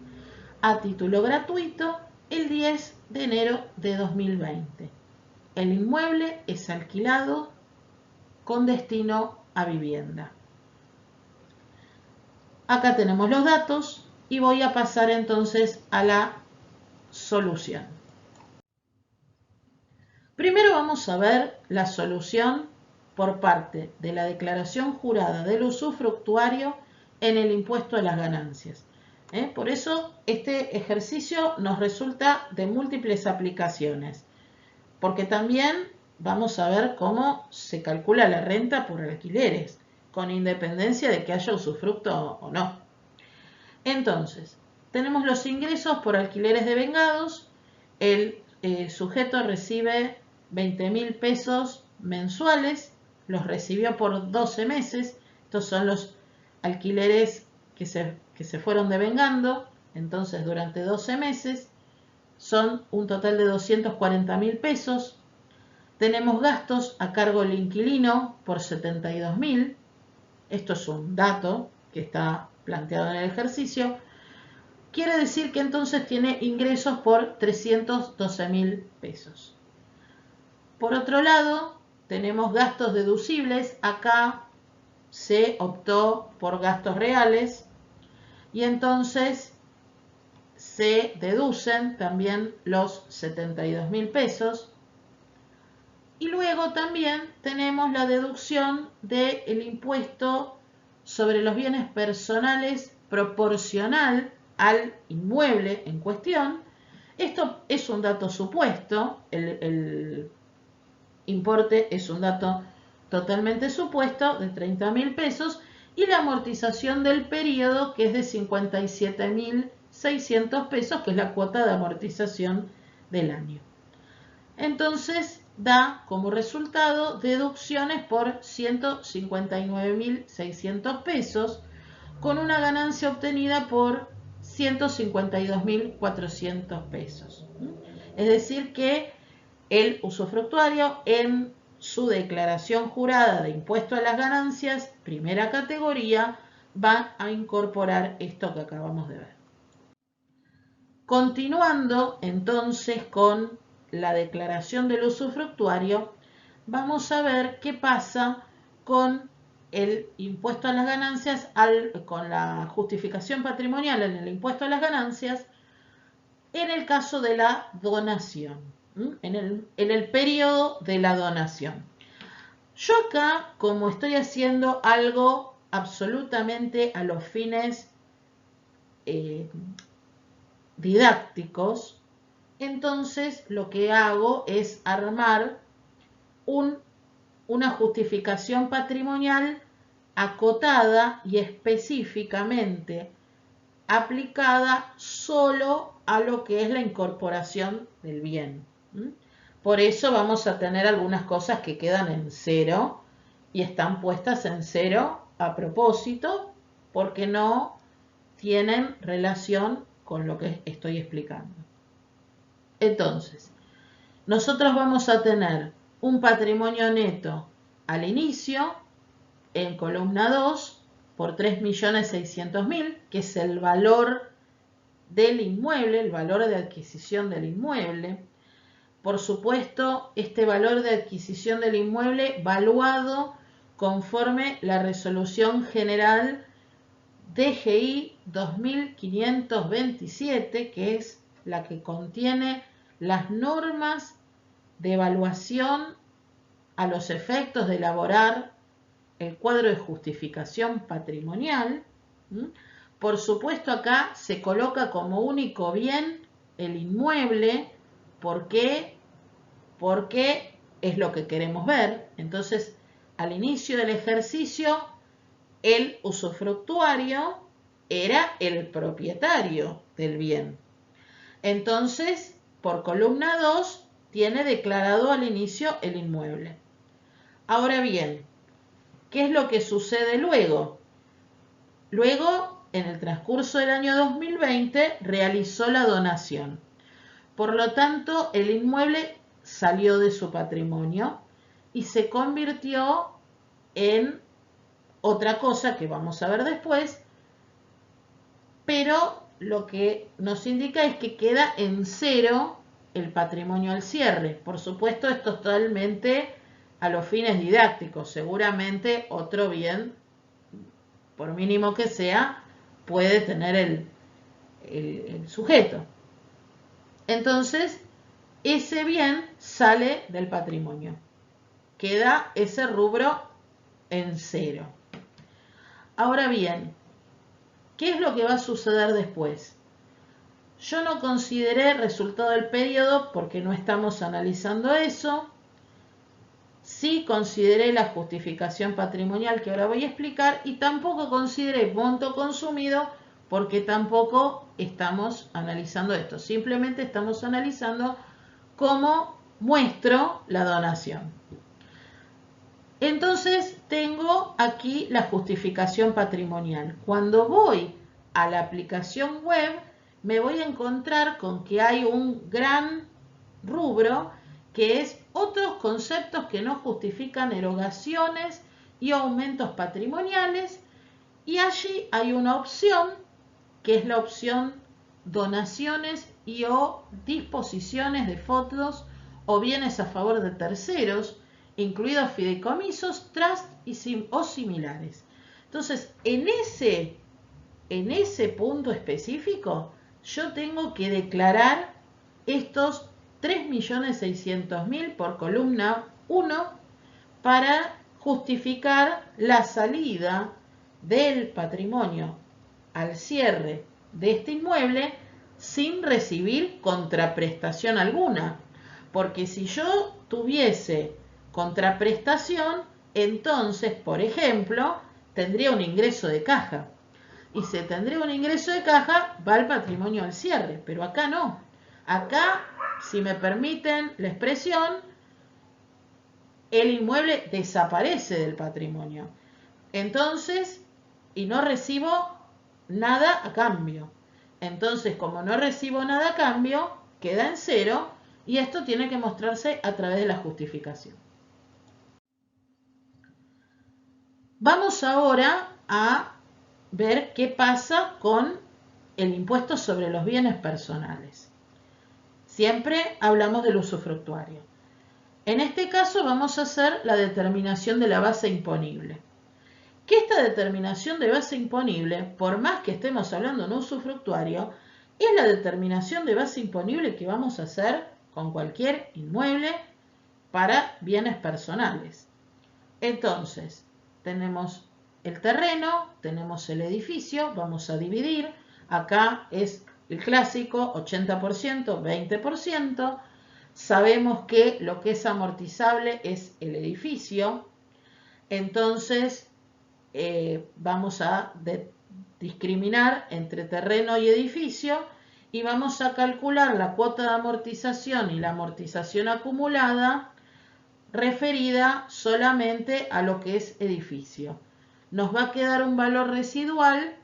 a título gratuito, el 10 de enero de 2020. El inmueble es alquilado con destino a vivienda. Acá tenemos los datos y voy a pasar entonces a la solución. Primero vamos a ver la solución por parte de la declaración jurada del usufructuario en el impuesto a las ganancias. Por eso este ejercicio nos resulta de múltiples aplicaciones, porque también vamos a ver cómo se calcula la renta por alquileres, con independencia de que haya usufructo o no. Entonces, tenemos los ingresos por alquileres devengados. El sujeto recibe 20.000 pesos mensuales, los recibió por 12 meses. Estos son los alquileres que se fueron devengando. Entonces, durante 12 meses son un total de 240.000 pesos. Tenemos gastos a cargo del inquilino por 72.000. Esto es un dato que está planteado en el ejercicio. Quiere decir que entonces tiene ingresos por 312.000 pesos. Por otro lado, tenemos gastos deducibles. Acá se optó por gastos reales y entonces se deducen también los 72.000 pesos. Y luego también tenemos la deducción del impuesto sobre los bienes personales proporcional al inmueble en cuestión. Esto es un dato supuesto, el importe es un dato totalmente supuesto de 30.000 pesos y la amortización del periodo, que es de 57.600 pesos, que es la cuota de amortización del año. Entonces, da como resultado deducciones por 159.600 pesos, con una ganancia obtenida por 152.400 pesos. Es decir que el usufructuario en su declaración jurada de impuesto a las ganancias, primera categoría, va a incorporar esto que acabamos de ver. Continuando entonces con la declaración del usufructuario, vamos a ver qué pasa con el impuesto a las ganancias, con la justificación patrimonial en el impuesto a las ganancias, en el caso de la donación, en el periodo de la donación. Yo acá, como estoy haciendo algo absolutamente a los fines didácticos, entonces lo que hago es armar una justificación patrimonial acotada y específicamente aplicada solo a lo que es la incorporación del bien. Por eso vamos a tener algunas cosas que quedan en cero y están puestas en cero a propósito porque no tienen relación con lo que estoy explicando. Entonces, nosotros vamos a tener un patrimonio neto al inicio, en columna 2, por 3.600.000, que es el valor del inmueble, el valor de adquisición del inmueble. Por supuesto, este valor de adquisición del inmueble valuado conforme la resolución general DGI 2527, que es la que contiene las normas de evaluación a los efectos de elaborar el cuadro de justificación patrimonial. Por supuesto, acá se coloca como único bien el inmueble. ¿Por qué? Porque es lo que queremos ver. Entonces, al inicio del ejercicio, el usufructuario era el propietario del bien. Entonces, por columna 2, tiene declarado al inicio el inmueble. Ahora bien, ¿qué es lo que sucede luego? Luego, en el transcurso del año 2020, realizó la donación. Por lo tanto, el inmueble salió de su patrimonio y se convirtió en otra cosa que vamos a ver después, pero lo que nos indica es que queda en cero el patrimonio al cierre. Por supuesto, esto es totalmente a los fines didácticos. Seguramente otro bien, por mínimo que sea, puede tener el sujeto. Entonces, ese bien sale del patrimonio. Queda ese rubro en cero. Ahora bien, ¿qué es lo que va a suceder después? Yo no consideré resultado del periodo porque no estamos analizando eso. Sí consideré la justificación patrimonial que ahora voy a explicar y tampoco consideré monto consumido porque tampoco estamos analizando esto. Simplemente estamos analizando cómo muestro la donación. Entonces tengo aquí la justificación patrimonial. Cuando voy a la aplicación web me voy a encontrar con que hay un gran rubro que es otros conceptos que no justifican erogaciones y aumentos patrimoniales, y allí hay una opción que es la opción donaciones y o disposiciones de fondos o bienes a favor de terceros, incluidos fideicomisos, trust o similares. Entonces, en ese punto específico, yo tengo que declarar estos 3.600.000 por columna 1 para justificar la salida del patrimonio al cierre de este inmueble sin recibir contraprestación alguna. Porque si yo tuviese contraprestación, entonces, por ejemplo, tendría un ingreso de caja. Y si tendría un ingreso de caja, va el patrimonio al cierre. Pero acá no. Acá, si me permiten la expresión, el inmueble desaparece del patrimonio. Entonces, y no recibo nada a cambio. Entonces, como no recibo nada a cambio, queda en cero y esto tiene que mostrarse a través de la justificación. Vamos ahora a ver qué pasa con el impuesto sobre los bienes personales. Siempre hablamos del usufructuario. En este caso vamos a hacer la determinación de la base imponible. Que esta determinación de base imponible, por más que estemos hablando de un usufructuario, es la determinación de base imponible que vamos a hacer con cualquier inmueble para bienes personales. Entonces, tenemos el terreno, tenemos el edificio, vamos a dividir. Acá es el clásico 80%, 20%. Sabemos que lo que es amortizable es el edificio. Entonces, vamos a discriminar entre terreno y edificio y vamos a calcular la cuota de amortización y la amortización acumulada referida solamente a lo que es edificio. Nos va a quedar un valor residual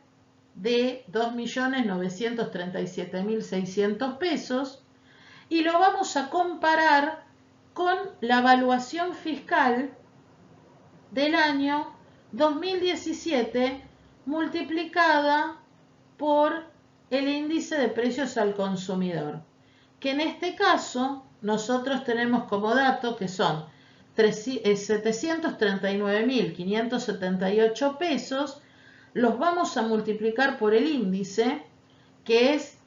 de 2.937.600 pesos y lo vamos a comparar con la evaluación fiscal del año 2017 multiplicada por el índice de precios al consumidor, que en este caso nosotros tenemos como dato que son 739.578 pesos, los vamos a multiplicar por el índice, que es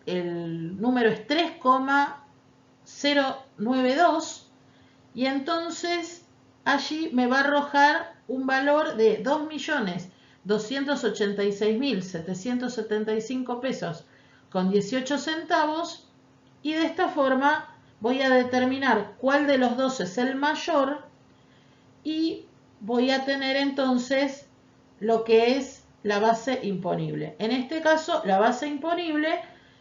el número es 3,092, y entonces allí me va a arrojar un valor de 2.286.775 pesos con 18 centavos, y de esta forma voy a determinar cuál de los dos es el mayor y voy a tener entonces lo que es la base imponible. En este caso, la base imponible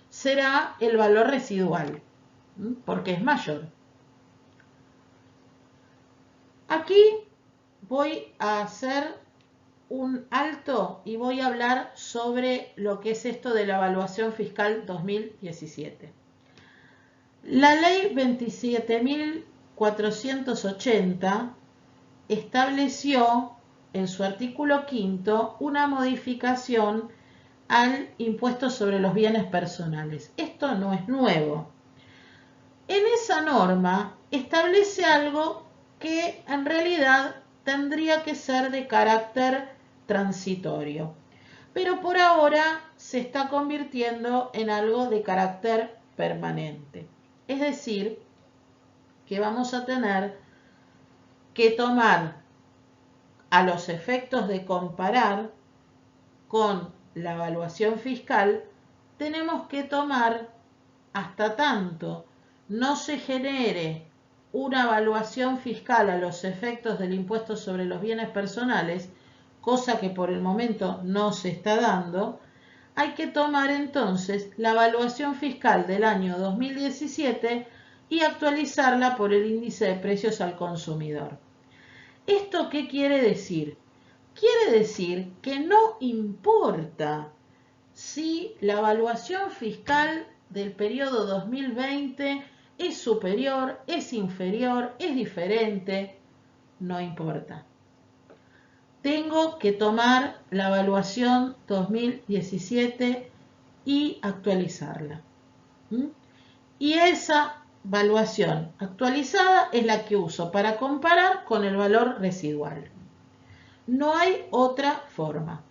será el valor residual, porque es mayor. Aquí voy a hacer un alto y voy a hablar sobre lo que es esto de la evaluación fiscal 2017. La ley 27.480 estableció en su artículo 5 una modificación al impuesto sobre los bienes personales. Esto no es nuevo. En esa norma establece algo que en realidad tendría que ser de carácter transitorio, pero por ahora se está convirtiendo en algo de carácter permanente. Es decir, que vamos a tener que tomar, a los efectos de comparar con la evaluación fiscal, tenemos que tomar, hasta tanto no se genere una evaluación fiscal a los efectos del impuesto sobre los bienes personales, cosa que por el momento no se está dando, hay que tomar entonces la evaluación fiscal del año 2017 y actualizarla por el índice de precios al consumidor. ¿Esto qué quiere decir? Quiere decir que no importa si la evaluación fiscal del periodo 2020 es superior, es inferior, es diferente, no importa. Tengo que tomar la evaluación 2017 y actualizarla. Y esa evaluación actualizada es la que uso para comparar con el valor residual. No hay otra forma.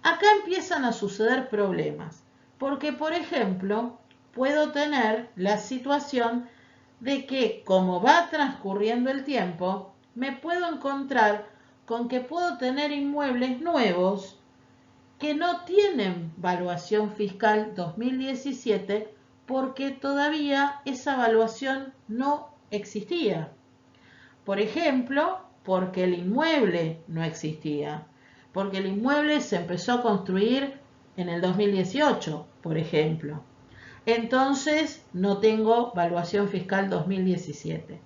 Acá empiezan a suceder problemas, porque por ejemplo, puedo tener la situación de que como va transcurriendo el tiempo, me puedo encontrar con que puedo tener inmuebles nuevos que no tienen evaluación fiscal 2017 porque todavía esa evaluación no existía. Por ejemplo, porque el inmueble no existía, porque el inmueble se empezó a construir en el 2018, por ejemplo. Entonces no tengo evaluación fiscal 2017.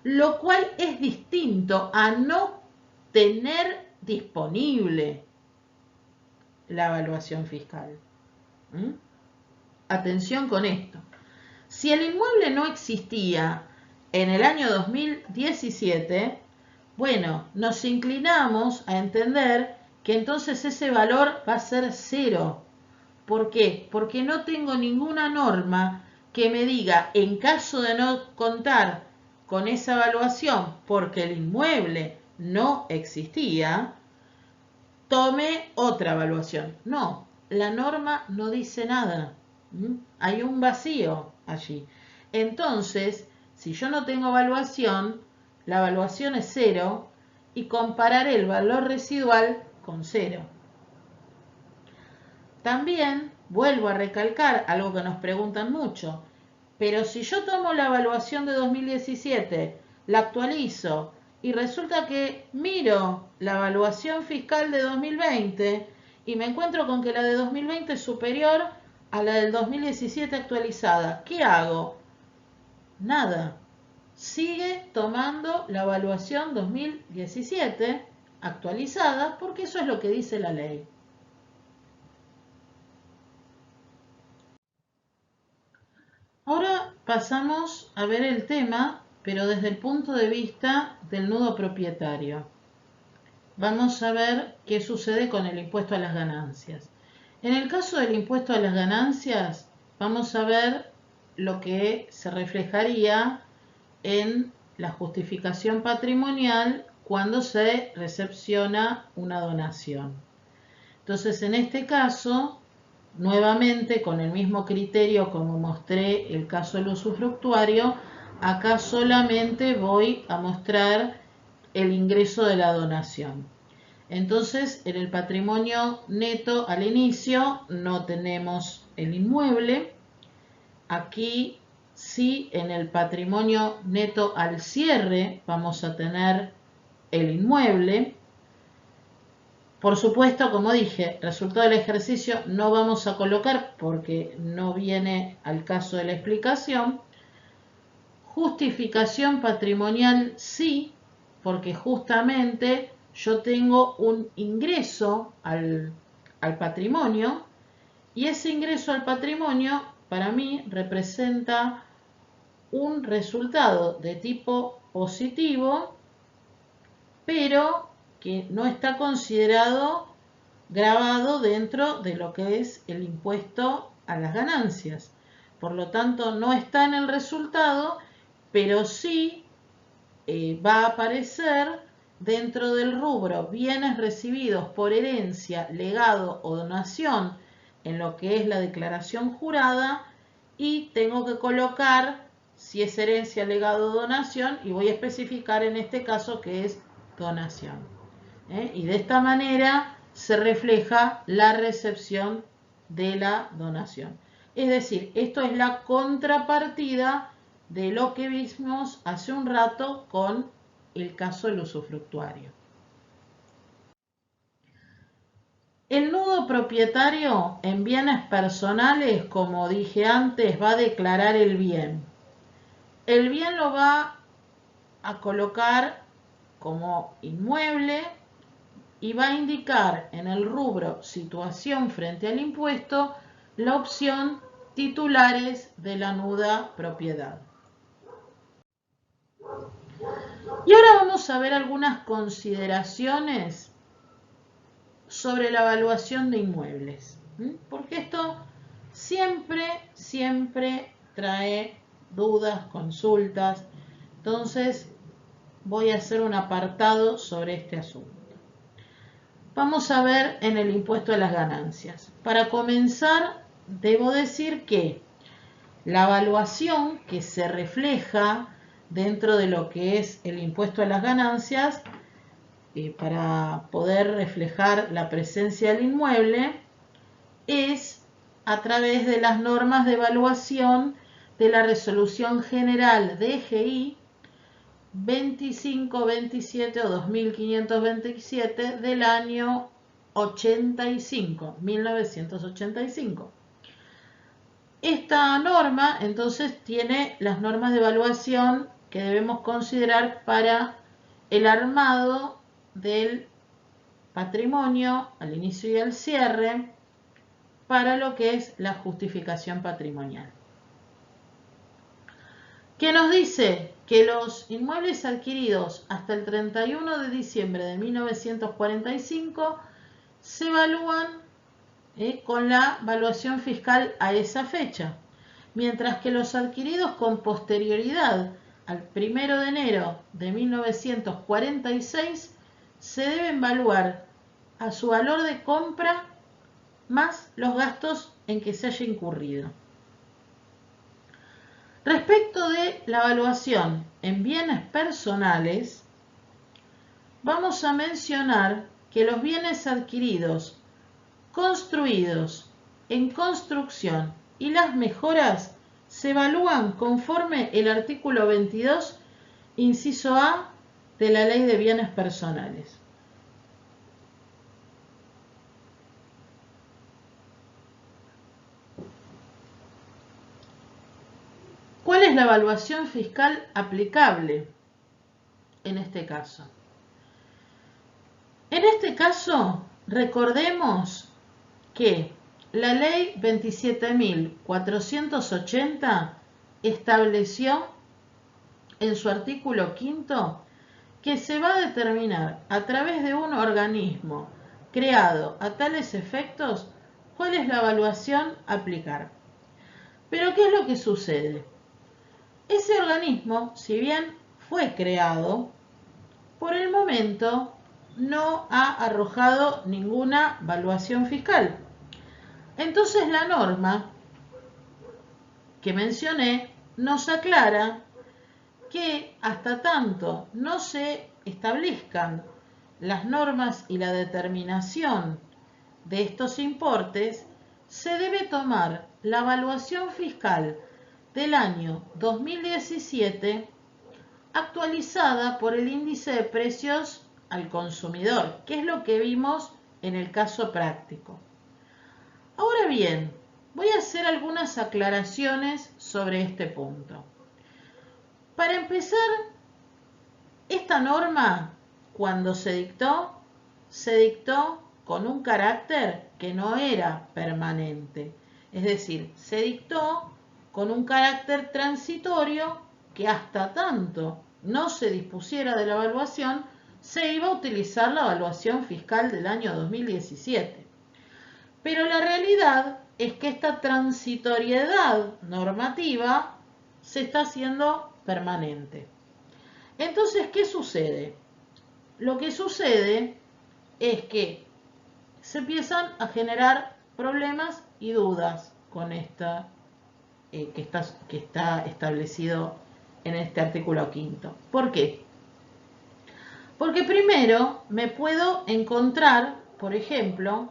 lo cual es distinto a no tener disponible la evaluación fiscal. Atención con esto. Si el inmueble no existía en el año 2017, bueno, nos inclinamos a entender que entonces ese valor va a ser 0. ¿Por qué? Porque no tengo ninguna norma que me diga, en caso de no contar con esa evaluación porque el inmueble no existía, tome otra evaluación. No, la norma no dice nada. Hay un vacío allí. Entonces, si yo no tengo evaluación, la evaluación es 0 y compararé el valor residual con 0. También vuelvo a recalcar algo que nos preguntan mucho, pero si yo tomo la evaluación de 2017, la actualizo y resulta que miro la evaluación fiscal de 2020 y me encuentro con que la de 2020 es superior a la del 2017 actualizada, ¿qué hago? Nada. Sigue tomando la evaluación 2017 actualizada porque eso es lo que dice la ley. Ahora pasamos a ver el tema, pero desde el punto de vista del nudo propietario. Vamos a ver qué sucede con el impuesto a las ganancias. En el caso del impuesto a las ganancias, vamos a ver lo que se reflejaría en la justificación patrimonial cuando se recepciona una donación. Entonces, en este caso, nuevamente con el mismo criterio como mostré el caso del usufructuario, acá solamente voy a mostrar el ingreso de la donación. Entonces, en el patrimonio neto al inicio no tenemos el inmueble. Aquí sí, en el patrimonio neto al cierre vamos a tener el inmueble. Por supuesto, como dije, resultado del ejercicio no vamos a colocar porque no viene al caso de la explicación. Justificación patrimonial sí, porque justamente yo tengo un ingreso al patrimonio y ese ingreso al patrimonio para mí representa un resultado de tipo positivo, pero que no está considerado grabado dentro de lo que es el impuesto a las ganancias. Por lo tanto, no está en el resultado, pero sí va a aparecer dentro del rubro bienes recibidos por herencia, legado o donación en lo que es la declaración jurada y tengo que colocar si es herencia, legado o donación y voy a especificar en este caso que es donación. Y de esta manera se refleja la recepción de la donación. Es decir, esto es la contrapartida de lo que vimos hace un rato con el caso del usufructuario. El nudo propietario en bienes personales, como dije antes, va a declarar el bien. El bien lo va a colocar como inmueble y va a indicar en el rubro situación frente al impuesto la opción titulares de la nuda propiedad. Y ahora vamos a ver algunas consideraciones sobre la evaluación de inmuebles, porque esto siempre trae dudas, consultas. Entonces voy a hacer un apartado sobre este asunto. Vamos a ver en el impuesto a las ganancias. Para comenzar, debo decir que la evaluación que se refleja dentro de lo que es el impuesto a las ganancias, para poder reflejar la presencia del inmueble, es a través de las normas de evaluación de la Resolución General DGI 2527 o 2527 del año 1985. Esta norma entonces tiene las normas de evaluación que debemos considerar para el armado del patrimonio al inicio y al cierre para lo que es la justificación patrimonial. Que nos dice que los inmuebles adquiridos hasta el 31 de diciembre de 1945 se evalúan con la evaluación fiscal a esa fecha, mientras que los adquiridos con posterioridad al 1 de enero de 1946 se deben evaluar a su valor de compra más los gastos en que se haya incurrido. Respecto de la evaluación en bienes personales, vamos a mencionar que los bienes adquiridos, construidos en construcción y las mejoras se evalúan conforme el artículo 22, inciso A de la Ley de Bienes Personales. ¿Cuál es la evaluación fiscal aplicable en este caso? En este caso, recordemos que la Ley 27.480 estableció en su artículo 5 que se va a determinar a través de un organismo creado a tales efectos cuál es la evaluación a aplicar. Pero ¿qué es lo que sucede? Ese organismo, si bien fue creado, por el momento no ha arrojado ninguna evaluación fiscal. Entonces la norma que mencioné nos aclara que hasta tanto no se establezcan las normas y la determinación de estos importes, se debe tomar la evaluación fiscal del año 2017 actualizada por el índice de precios al consumidor, que es lo que vimos en el caso práctico. Ahora bien, voy a hacer algunas aclaraciones sobre este punto. Para empezar, esta norma, cuando se dictó con un carácter que no era permanente. Es decir, se dictó con un carácter transitorio que hasta tanto no se dispusiera de la evaluación, se iba a utilizar la evaluación fiscal del año 2017. Pero la realidad es que esta transitoriedad normativa se está haciendo permanente. Entonces, ¿qué sucede? Lo que sucede es que se empiezan a generar problemas y dudas con esta que está establecido en este artículo 5. ¿Por qué? Porque primero me puedo encontrar, por ejemplo,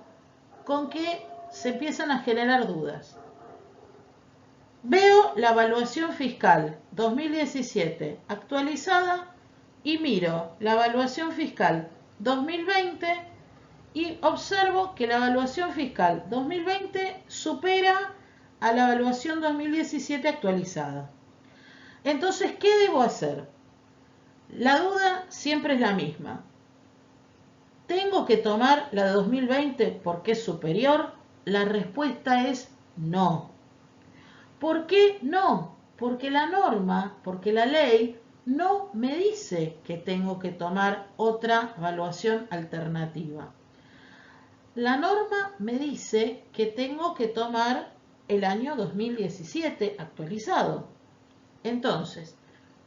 con que se empiezan a generar dudas. Veo la evaluación fiscal 2017 actualizada y miro la evaluación fiscal 2020 y observo que la evaluación fiscal 2020 supera a la evaluación 2017 actualizada. Entonces, ¿qué debo hacer? La duda siempre es la misma. ¿Tengo que tomar la de 2020 porque es superior? La respuesta es no. ¿Por qué no? Porque la norma, porque la ley no me dice que tengo que tomar otra evaluación alternativa. La norma me dice que tengo que tomar el año 2017 actualizado. Entonces,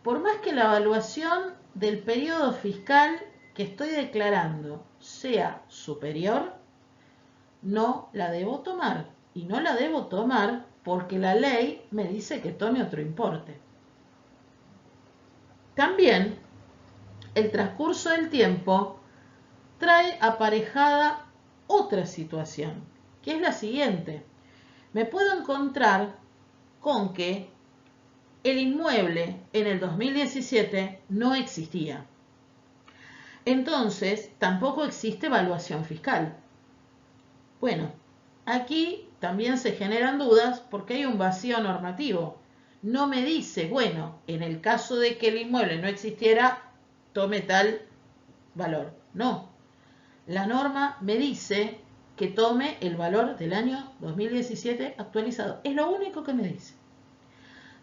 por más que la evaluación del periodo fiscal que estoy declarando sea superior, no la debo tomar. Y no la debo tomar porque la ley me dice que tome otro importe. También, el transcurso del tiempo trae aparejada otra situación, que es la siguiente. Me puedo encontrar con que el inmueble en el 2017 no existía. Entonces, tampoco existe evaluación fiscal. Bueno, aquí también se generan dudas porque hay un vacío normativo. no me dice, bueno, en el caso de que el inmueble no existiera, tome tal valor. No, la norma me dice que tome el valor del año 2017 actualizado. Es lo único que me dice.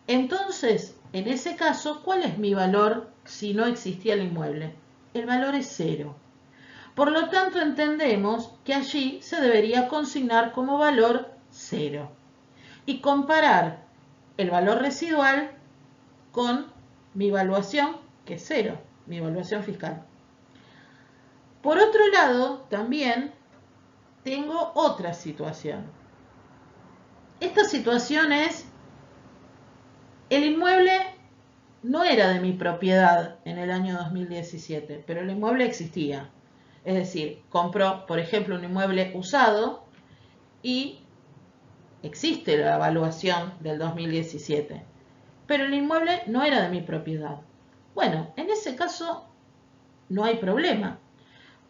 Entonces, en ese caso, ¿cuál es mi valor si no existía el inmueble? El valor es 0. Por lo tanto, entendemos que allí se debería consignar como valor 0 y comparar el valor residual con mi evaluación, que es 0, mi evaluación fiscal. Por otro lado, también tengo otra situación. Esta situación es, el inmueble no era de mi propiedad en el año 2017, pero el inmueble existía. Es decir, compro, por ejemplo, un inmueble usado y existe la evaluación del 2017, pero el inmueble no era de mi propiedad. Bueno, en ese caso no hay problema,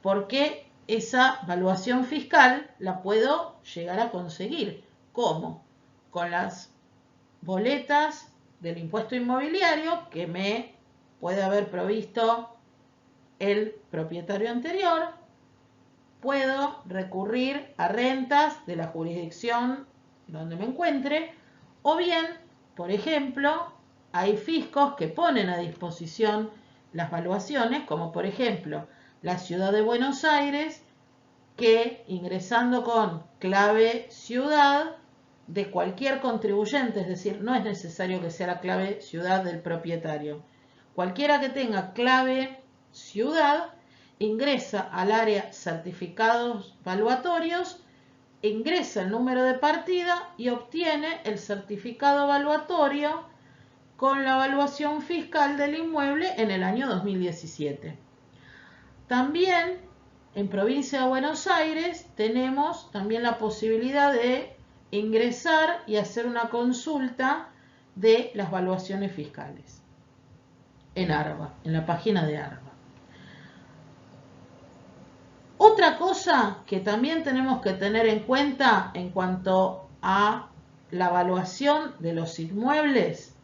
porque esa evaluación fiscal la puedo llegar a conseguir. ¿Cómo? Con las boletas del impuesto inmobiliario que me puede haber provisto el propietario anterior. Puedo recurrir a rentas de la jurisdicción donde me encuentre, o bien, por ejemplo, hay fiscos que ponen a disposición las valuaciones, como por ejemplo la Ciudad de Buenos Aires, que ingresando con clave ciudad de cualquier contribuyente, es decir, no es necesario que sea la clave ciudad del propietario. Cualquiera que tenga clave ciudad ingresa al área certificados valuatorios, ingresa el número de partida y obtiene el certificado evaluatorio con la evaluación fiscal del inmueble en el año 2017. También en provincia de Buenos Aires tenemos también la posibilidad de ingresar y hacer una consulta de las valuaciones fiscales en ARBA, en la página de ARBA. Otra cosa que también tenemos que tener en cuenta en cuanto a la evaluación de los inmuebles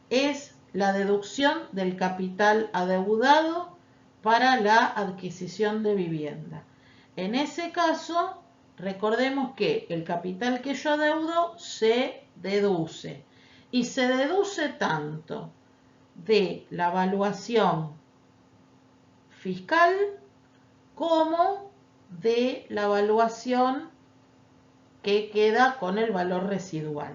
es la deducción del capital adeudado para la adquisición de vivienda. En ese caso, recordemos que el capital que yo adeudo se deduce y se deduce tanto de la evaluación fiscal como de la evaluación que queda con el valor residual.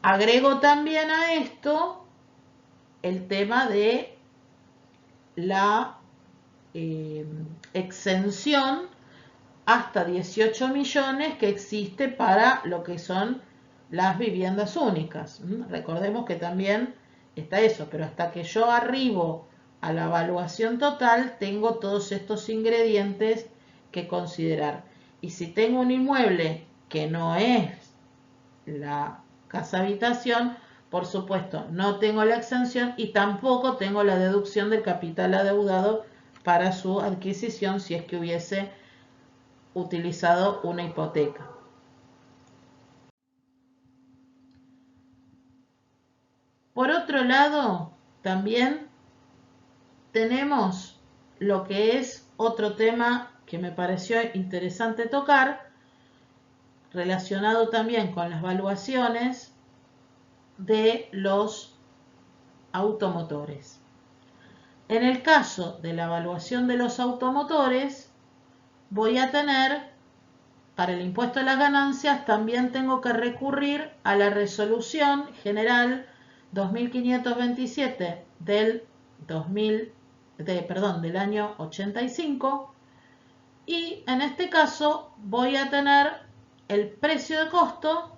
Agrego también a esto el tema de la exención hasta 18 millones que existe para lo que son las viviendas únicas. Recordemos que también está eso, pero hasta que yo arribo a la evaluación total tengo todos estos ingredientes que considerar. Y si tengo un inmueble que no es la casa habitación, por supuesto no tengo la exención y tampoco tengo la deducción del capital adeudado para su adquisición si es que hubiese utilizado una hipoteca. Por otro lado, también tenemos lo que es otro tema que me pareció interesante tocar, relacionado también con las valuaciones de los automotores. En el caso de la evaluación de los automotores, voy a tener, para el impuesto a las ganancias, también tengo que recurrir a la resolución general 2527 del año 85, y en este caso voy a tener el precio de costo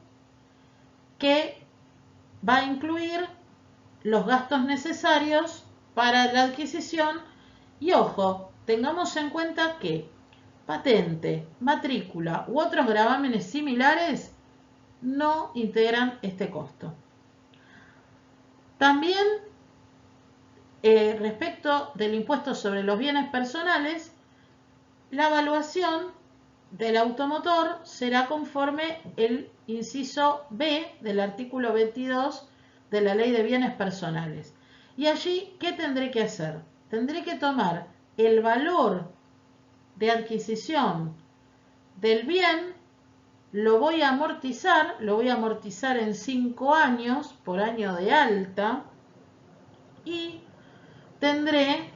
que va a incluir los gastos necesarios para la adquisición y, ojo, tengamos en cuenta que patente, matrícula u otros gravámenes similares no integran este costo. También respecto del impuesto sobre los bienes personales, la evaluación del automotor será conforme el inciso B del artículo 22 de la Ley de Bienes Personales. Y allí, ¿qué tendré que hacer? Tendré que tomar el valor de adquisición del bien, lo voy a amortizar en 5 años por año de alta y tendré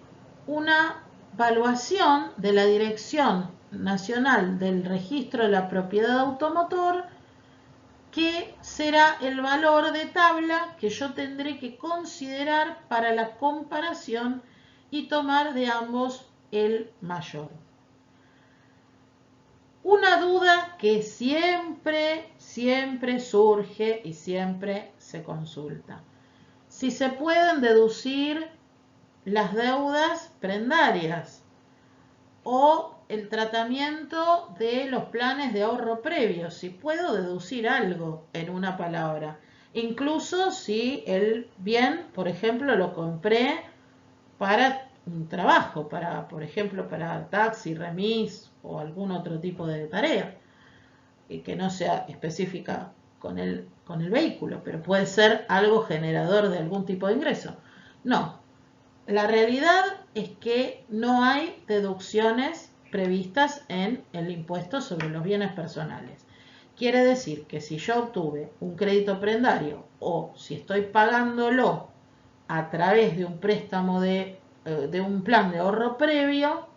una valuación de la Dirección Nacional del Registro de la Propiedad Automotor, que será el valor de tabla que yo tendré que considerar para la comparación y tomar de ambos el mayor. Una duda que siempre surge y siempre se consulta: si se pueden deducir las deudas prendarias o el tratamiento de los planes de ahorro previos, si puedo deducir algo en una palabra, incluso si el bien, por ejemplo, lo compré para un trabajo, por ejemplo, para taxi, remis o algún otro tipo de tarea que no sea específica con el vehículo, pero puede ser algo generador de algún tipo de ingreso. No, la realidad es que no hay deducciones previstas en el impuesto sobre los bienes personales. Quiere decir que si yo obtuve un crédito prendario o si estoy pagándolo a través de un préstamo de un plan de ahorro previo,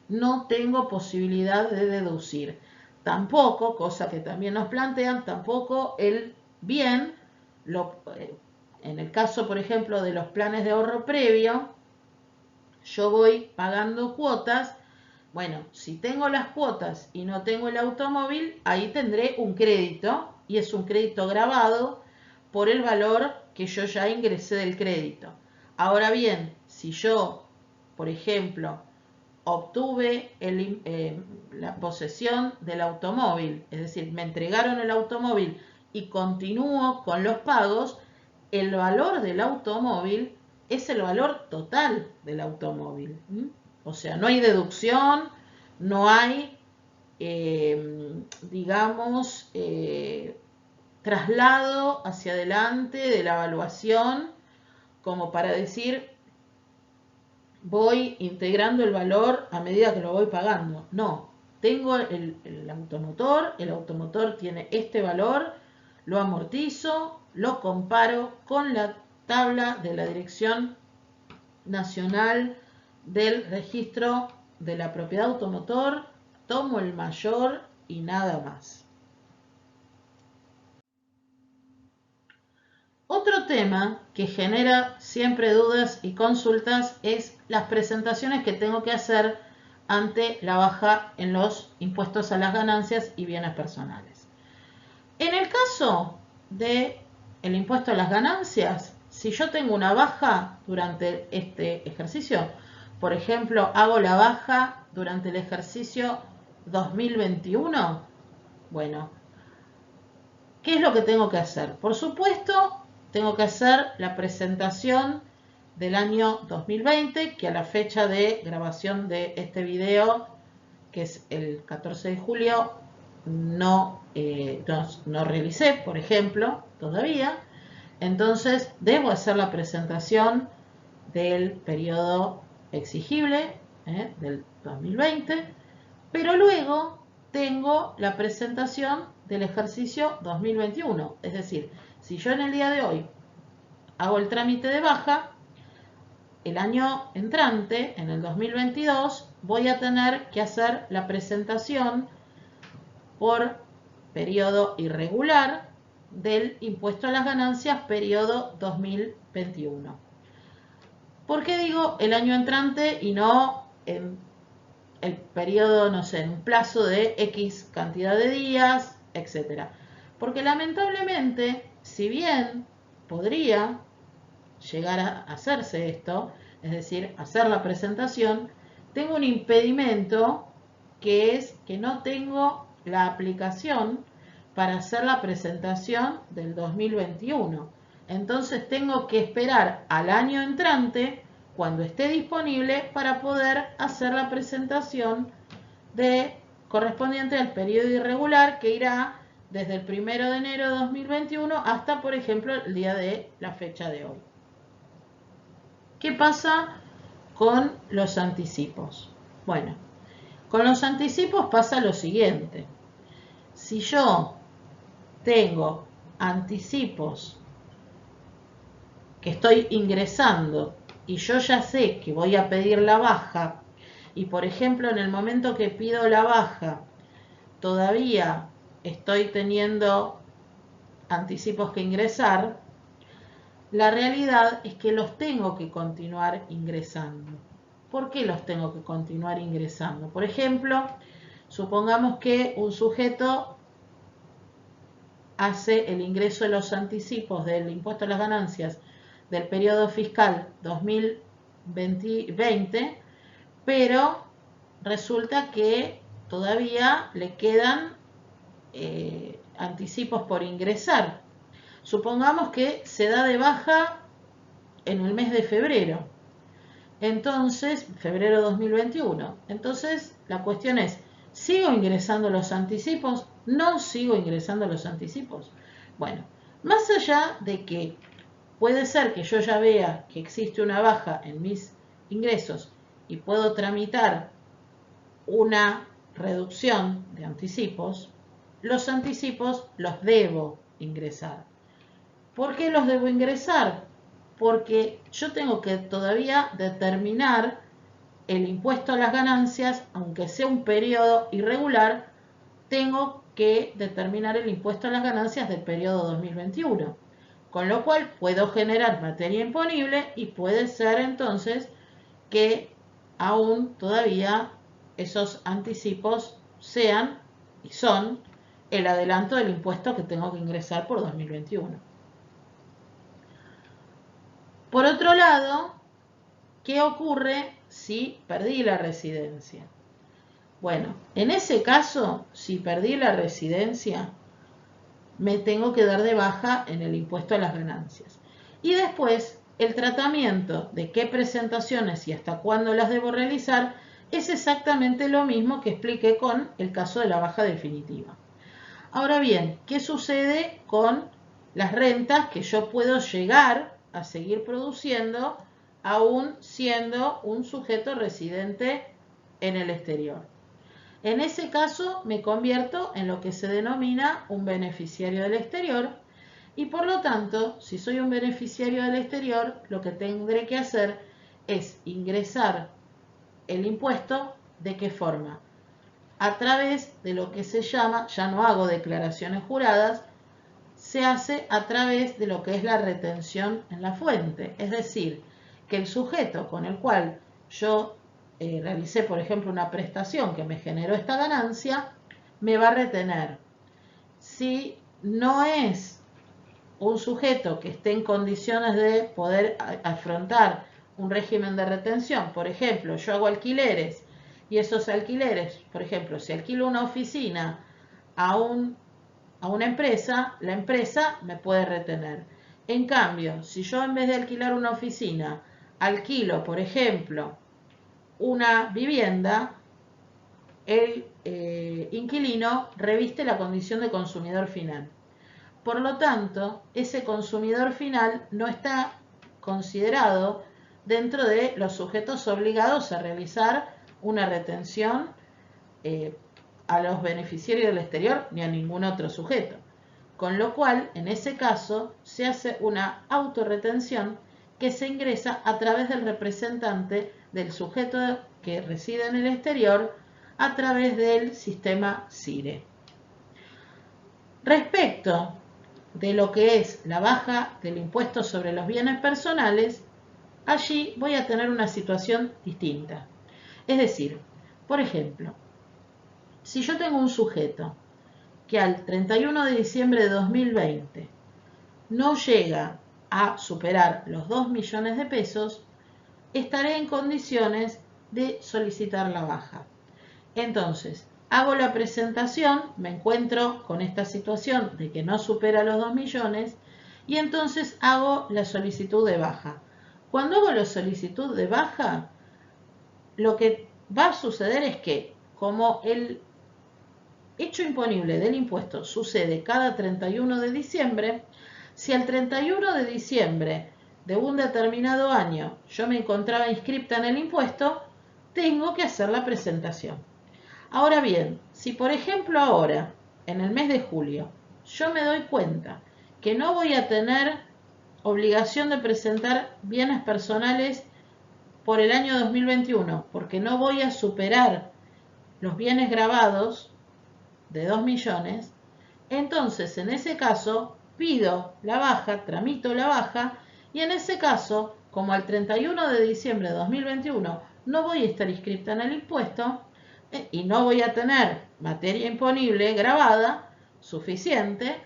no tengo posibilidad de deducir. Tampoco, cosa que también nos plantean, tampoco el bien, en el caso, por ejemplo, de los planes de ahorro previo, yo voy pagando cuotas. Bueno, si tengo las cuotas y no tengo el automóvil, ahí tendré un crédito, y es un crédito grabado por el valor que yo ya ingresé del crédito. Ahora bien, si yo, por ejemplo, obtuve la posesión del automóvil, es decir, me entregaron el automóvil y continúo con los pagos, el valor del automóvil es el valor total del automóvil. O sea, no hay deducción, no hay, digamos, traslado hacia adelante de la evaluación como para decir voy integrando el valor a medida que lo voy pagando. No, tengo el automotor tiene este valor, lo amortizo, lo comparo con la tabla de la Dirección Nacional del Registro de la Propiedad Automotor, tomo el mayor y nada más. Otro tema que genera siempre dudas y consultas es las presentaciones que tengo que hacer ante la baja en los impuestos a las ganancias y bienes personales. En el caso del impuesto a las ganancias, si yo tengo una baja durante este ejercicio, por ejemplo, hago la baja durante el ejercicio 2021, bueno, ¿qué es lo que tengo que hacer? Por supuesto, tengo que hacer la presentación del año 2020, que a la fecha de grabación de este video, que es el 14 de julio, no realicé, por ejemplo, todavía. Entonces, debo hacer la presentación del periodo exigible del 2020, pero luego tengo la presentación del ejercicio 2021. Es decir, si yo en el día de hoy hago el trámite de baja, el año entrante, en el 2022, voy a tener que hacer la presentación por periodo irregular del impuesto a las ganancias periodo 2021. ¿Por qué digo el año entrante y no en el periodo, no sé, en un plazo de X cantidad de días, etcétera? Porque lamentablemente, si bien podría llegar a hacerse esto, es decir, hacer la presentación, tengo un impedimento, que es que no tengo la aplicación para hacer la presentación del 2021. Entonces tengo que esperar al año entrante, cuando esté disponible, para poder hacer la presentación correspondiente al periodo irregular que irá desde el 1 de enero de 2021 hasta, por ejemplo, el día de la fecha de hoy. ¿Qué pasa con los anticipos? Bueno, con los anticipos pasa lo siguiente. Si yo tengo anticipos que estoy ingresando y yo ya sé que voy a pedir la baja y, por ejemplo, en el momento que pido la baja todavía estoy teniendo anticipos que ingresar, la realidad es que los tengo que continuar ingresando. ¿Por qué los tengo que continuar ingresando? Por ejemplo, supongamos que un sujeto hace el ingreso de los anticipos del impuesto a las ganancias del periodo fiscal 2020, pero resulta que todavía le quedan anticipos por ingresar. Supongamos que se da de baja en el mes de febrero. Entonces, febrero 2021. Entonces, la cuestión es, ¿sigo ingresando los anticipos? ¿No sigo ingresando los anticipos? Bueno, más allá de que puede ser que yo ya vea que existe una baja en mis ingresos y puedo tramitar una reducción de anticipos, los anticipos los debo ingresar. ¿Por qué los debo ingresar? Porque yo tengo que todavía determinar el impuesto a las ganancias, aunque sea un periodo irregular, tengo que determinar el impuesto a las ganancias del periodo 2021. Con lo cual puedo generar materia imponible y puede ser entonces que aún todavía esos anticipos sean y son el adelanto del impuesto que tengo que ingresar por 2021. Por otro lado, ¿qué ocurre si perdí la residencia? Bueno, en ese caso, si perdí la residencia, me tengo que dar de baja en el impuesto a las ganancias. Y después, el tratamiento de qué presentaciones y hasta cuándo las debo realizar es exactamente lo mismo que expliqué con el caso de la baja definitiva. Ahora bien, ¿qué sucede con las rentas que yo puedo llegar a seguir produciendo aún siendo un sujeto residente en el exterior? En ese caso me convierto en lo que se denomina un beneficiario del exterior y por lo tanto, si soy un beneficiario del exterior, lo que tendré que hacer es ingresar el impuesto. ¿De qué forma? A través de lo que se llama, ya no hago declaraciones juradas, se hace a través de lo que es la retención en la fuente. Es decir, que el sujeto con el cual yo realicé, por ejemplo, una prestación que me generó esta ganancia, me va a retener. Si no es un sujeto que esté en condiciones de poder afrontar un régimen de retención, por ejemplo, yo hago alquileres y esos alquileres, por ejemplo, si alquilo una oficina a una empresa, la empresa me puede retener. En cambio, si yo en vez de alquilar una oficina, alquilo, por ejemplo, una vivienda, el inquilino reviste la condición de consumidor final. Por lo tanto, ese consumidor final no está considerado dentro de los sujetos obligados a realizar una retención a los beneficiarios del exterior ni a ningún otro sujeto. Con lo cual, en ese caso, se hace una autorretención que se ingresa a través del representante del sujeto que reside en el exterior a través del sistema CIRE. Respecto de lo que es la baja del impuesto sobre los bienes personales, allí voy a tener una situación distinta. Es decir, por ejemplo, si yo tengo un sujeto que al 31 de diciembre de 2020 no llega a superar los 2 millones de pesos, estaré en condiciones de solicitar la baja. Entonces, hago la presentación, me encuentro con esta situación de que no supera los 2 millones y entonces hago la solicitud de baja. Cuando hago la solicitud de baja, lo que va a suceder es que como el hecho imponible del impuesto sucede cada 31 de diciembre, si el 31 de diciembre de un determinado año yo me encontraba inscripta en el impuesto, tengo que hacer la presentación. Ahora bien, si por ejemplo ahora, en el mes de julio, yo me doy cuenta que no voy a tener obligación de presentar bienes personales por el año 2021, porque no voy a superar los bienes grabados de 2 millones, entonces en ese caso pido la baja, tramito la baja, y en ese caso, como al 31 de diciembre de 2021 no voy a estar inscripta en el impuesto y no voy a tener materia imponible grabada suficiente,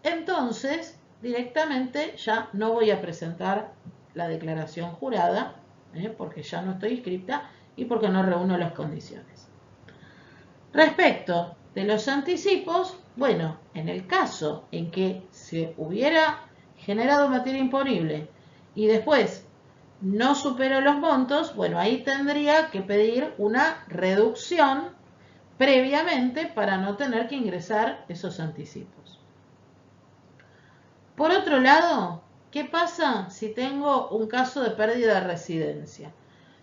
entonces directamente ya no voy a presentar la declaración jurada, porque ya no estoy inscripta y porque no reúno las condiciones. Respecto de los anticipos, bueno, en el caso en que se hubiera generado materia imponible y después no superó los montos, bueno, ahí tendría que pedir una reducción previamente para no tener que ingresar esos anticipos. Por otro lado, ¿qué pasa si tengo un caso de pérdida de residencia?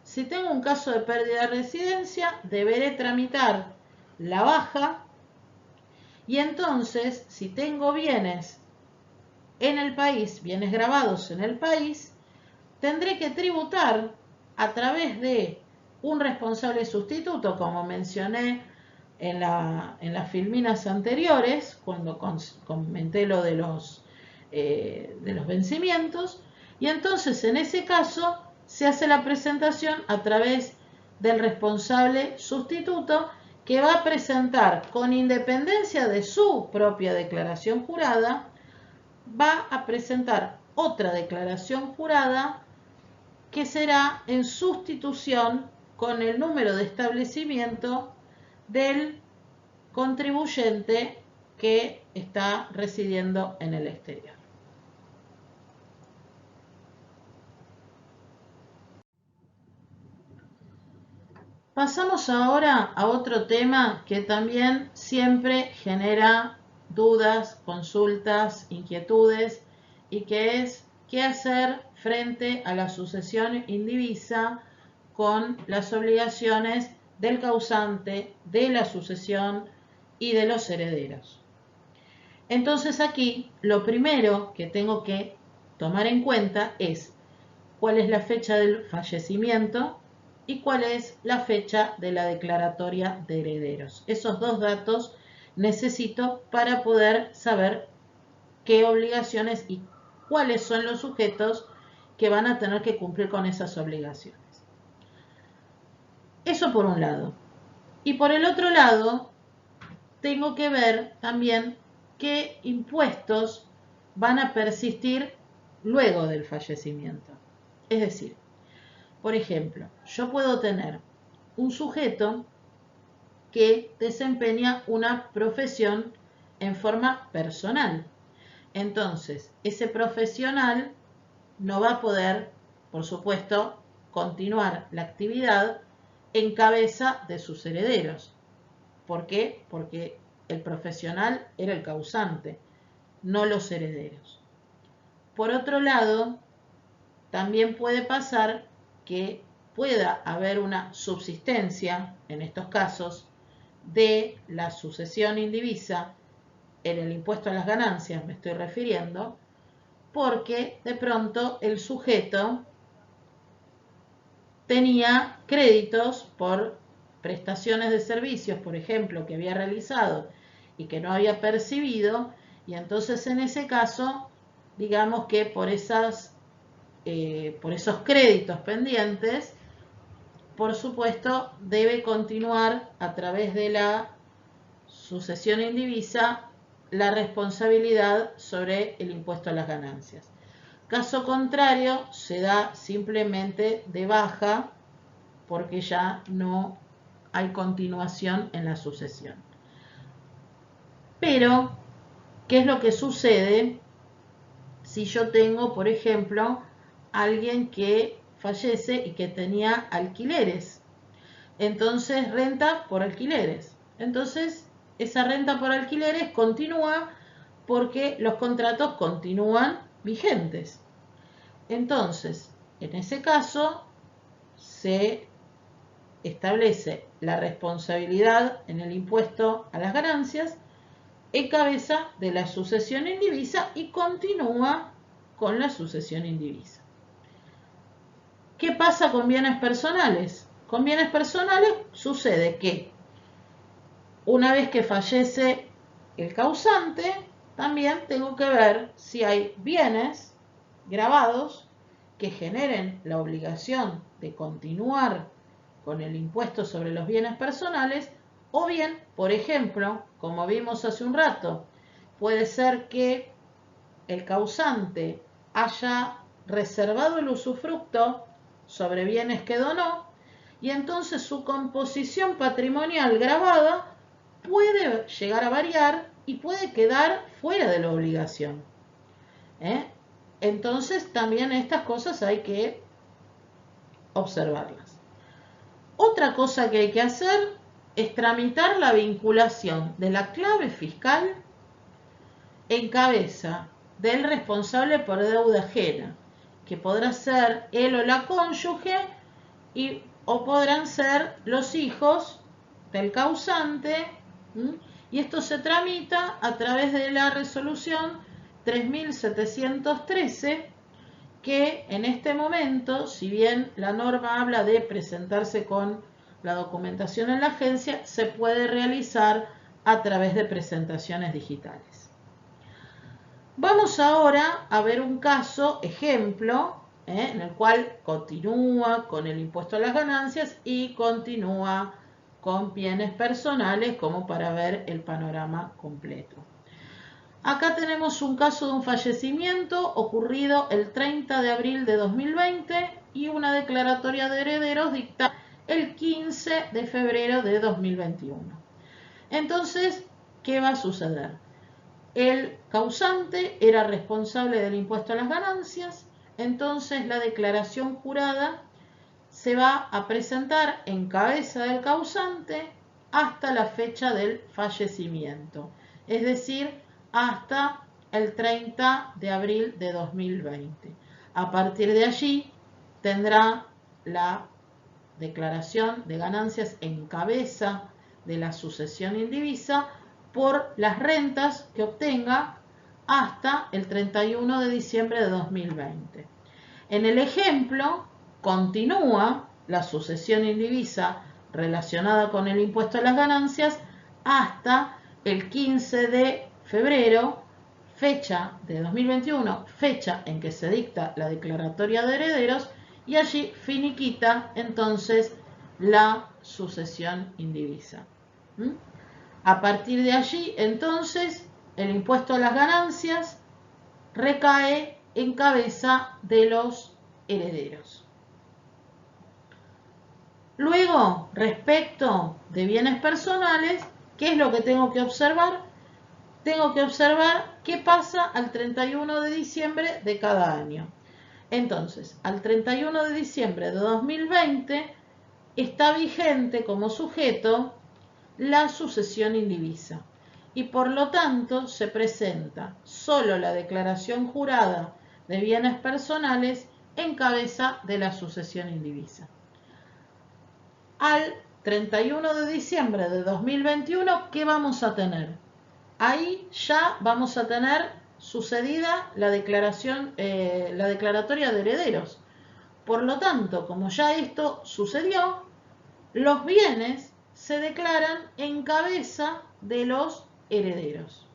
Si tengo un caso de pérdida de residencia, deberé tramitar la baja y entonces, si tengo bienes en el país, bienes grabados en el país, tendré que tributar a través de un responsable sustituto, como mencioné en las filminas anteriores, cuando comenté lo de los vencimientos, y entonces en ese caso se hace la presentación a través del responsable sustituto, que va a presentar, con independencia de su propia declaración jurada, va a presentar otra declaración jurada que será en sustitución con el número de establecimiento del contribuyente que está residiendo en el exterior. Pasamos ahora a otro tema que también siempre genera dudas, consultas, inquietudes, y que es qué hacer frente a la sucesión indivisa con las obligaciones del causante, de la sucesión y de los herederos. Entonces aquí lo primero que tengo que tomar en cuenta es cuál es la fecha del fallecimiento y cuál es la fecha de la declaratoria de herederos. Esos dos datos necesito para poder saber qué obligaciones y cuáles son los sujetos que van a tener que cumplir con esas obligaciones. Eso por un lado. Y por el otro lado, tengo que ver también qué impuestos van a persistir luego del fallecimiento. Es decir, por ejemplo, yo puedo tener un sujeto que desempeña una profesión en forma personal. Entonces, ese profesional no va a poder, por supuesto, continuar la actividad en cabeza de sus herederos. ¿Por qué? Porque el profesional era el causante, no los herederos. Por otro lado, también puede pasar que pueda haber una subsistencia, en estos casos, de la sucesión indivisa en el impuesto a las ganancias, me estoy refiriendo, porque de pronto el sujeto tenía créditos por prestaciones de servicios, por ejemplo, que había realizado y que no había percibido, y entonces en ese caso, digamos que por esos créditos pendientes, por supuesto, debe continuar a través de la sucesión indivisa la responsabilidad sobre el impuesto a las ganancias. Caso contrario, se da simplemente de baja porque ya no hay continuación en la sucesión. Pero, ¿qué es lo que sucede si yo tengo, por ejemplo, alguien que fallece y que tenía alquileres? Entonces, renta por alquileres. Entonces, esa renta por alquileres continúa porque los contratos continúan vigentes. Entonces, en ese caso, se establece la responsabilidad en el impuesto a las ganancias en cabeza de la sucesión indivisa y continúa con la sucesión indivisa. ¿Qué pasa con bienes personales? Con bienes personales sucede que una vez que fallece el causante, también tengo que ver si hay bienes grabados que generen la obligación de continuar con el impuesto sobre los bienes personales, o bien, por ejemplo, como vimos hace un rato, puede ser que el causante haya reservado el usufructo sobre bienes que donó y entonces su composición patrimonial gravada puede llegar a variar y puede quedar fuera de la obligación. Entonces también estas cosas hay que observarlas. Otra cosa que hay que hacer es tramitar la vinculación de la clave fiscal en cabeza del responsable por deuda ajena, que podrá ser él o la cónyuge o podrán ser los hijos del causante, y esto se tramita a través de la resolución 3713, que en este momento, si bien la norma habla de presentarse con la documentación en la agencia, se puede realizar a través de presentaciones digitales. Vamos ahora a ver un caso ejemplo en el cual continúa con el impuesto a las ganancias y continúa con bienes personales, como para ver el panorama completo. Acá tenemos un caso de un fallecimiento ocurrido el 30 de abril de 2020 y una declaratoria de herederos dictada el 15 de febrero de 2021. Entonces, ¿qué va a suceder? El causante era responsable del impuesto a las ganancias, entonces la declaración jurada se va a presentar en cabeza del causante hasta la fecha del fallecimiento, es decir, hasta el 30 de abril de 2020. A partir de allí tendrá la declaración de ganancias en cabeza de la sucesión indivisa por las rentas que obtenga hasta el 31 de diciembre de 2020. En el ejemplo, continúa la sucesión indivisa relacionada con el impuesto a las ganancias hasta el 15 de febrero, fecha de 2021, fecha en que se dicta la declaratoria de herederos, y allí finiquita entonces la sucesión indivisa. A partir de allí, entonces, el impuesto a las ganancias recae en cabeza de los herederos. Luego, respecto de bienes personales, ¿qué es lo que tengo que observar? Tengo que observar qué pasa al 31 de diciembre de cada año. Entonces, al 31 de diciembre de 2020 está vigente como sujeto la sucesión indivisa y por lo tanto se presenta solo la declaración jurada de bienes personales en cabeza de la sucesión indivisa. Al 31 de diciembre de 2021, ¿qué vamos a tener? Ahí ya vamos a tener sucedida la declaratoria de herederos. Por lo tanto, como ya esto sucedió, los bienes se declaran en cabeza de los herederos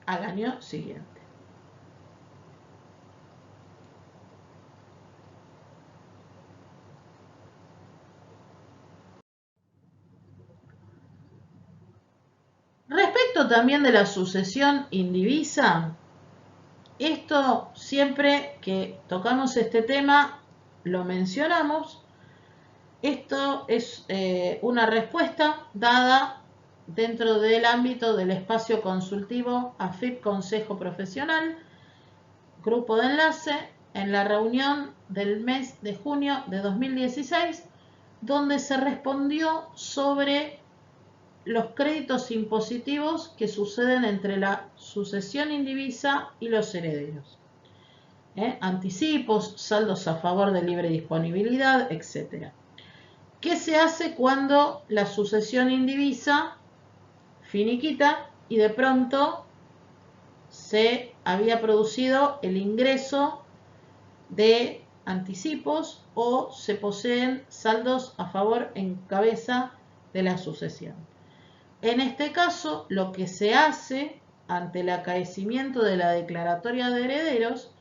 al año siguiente. Respecto también de la sucesión indivisa, esto siempre que tocamos este tema lo mencionamos. Esto es una respuesta dada dentro del ámbito del espacio consultivo AFIP Consejo Profesional, grupo de enlace, en la reunión del mes de junio de 2016, donde se respondió sobre los créditos impositivos que suceden entre la sucesión indivisa y los herederos. Anticipos, saldos a favor de libre disponibilidad, etc. ¿Qué se hace cuando la sucesión indivisa finiquita y de pronto se había producido el ingreso de anticipos o se poseen saldos a favor en cabeza de la sucesión? En este caso, lo que se hace ante el acaecimiento de la declaratoria de herederos,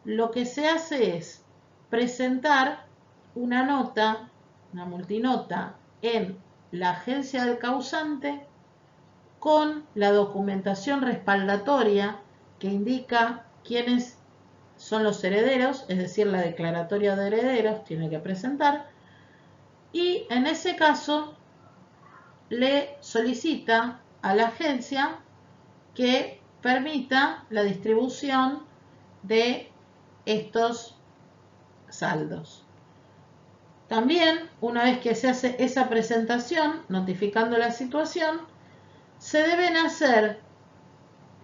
lo que se hace es presentar una nota, una multinota, en la agencia del causante con la documentación respaldatoria que indica quiénes son los herederos, es decir, la declaratoria de herederos tiene que presentar, y en ese caso le solicita a la agencia que permita la distribución de estos saldos. También, una vez que se hace esa presentación, notificando la situación, se deben hacer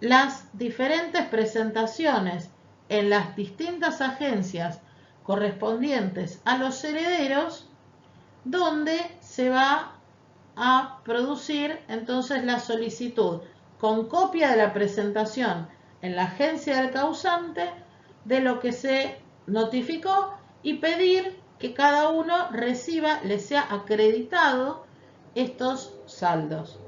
las diferentes presentaciones en las distintas agencias correspondientes a los herederos, donde se va a producir entonces la solicitud con copia de la presentación en la agencia del causante de lo que se notificó y pedir que cada uno reciba, le sea acreditado estos saldos.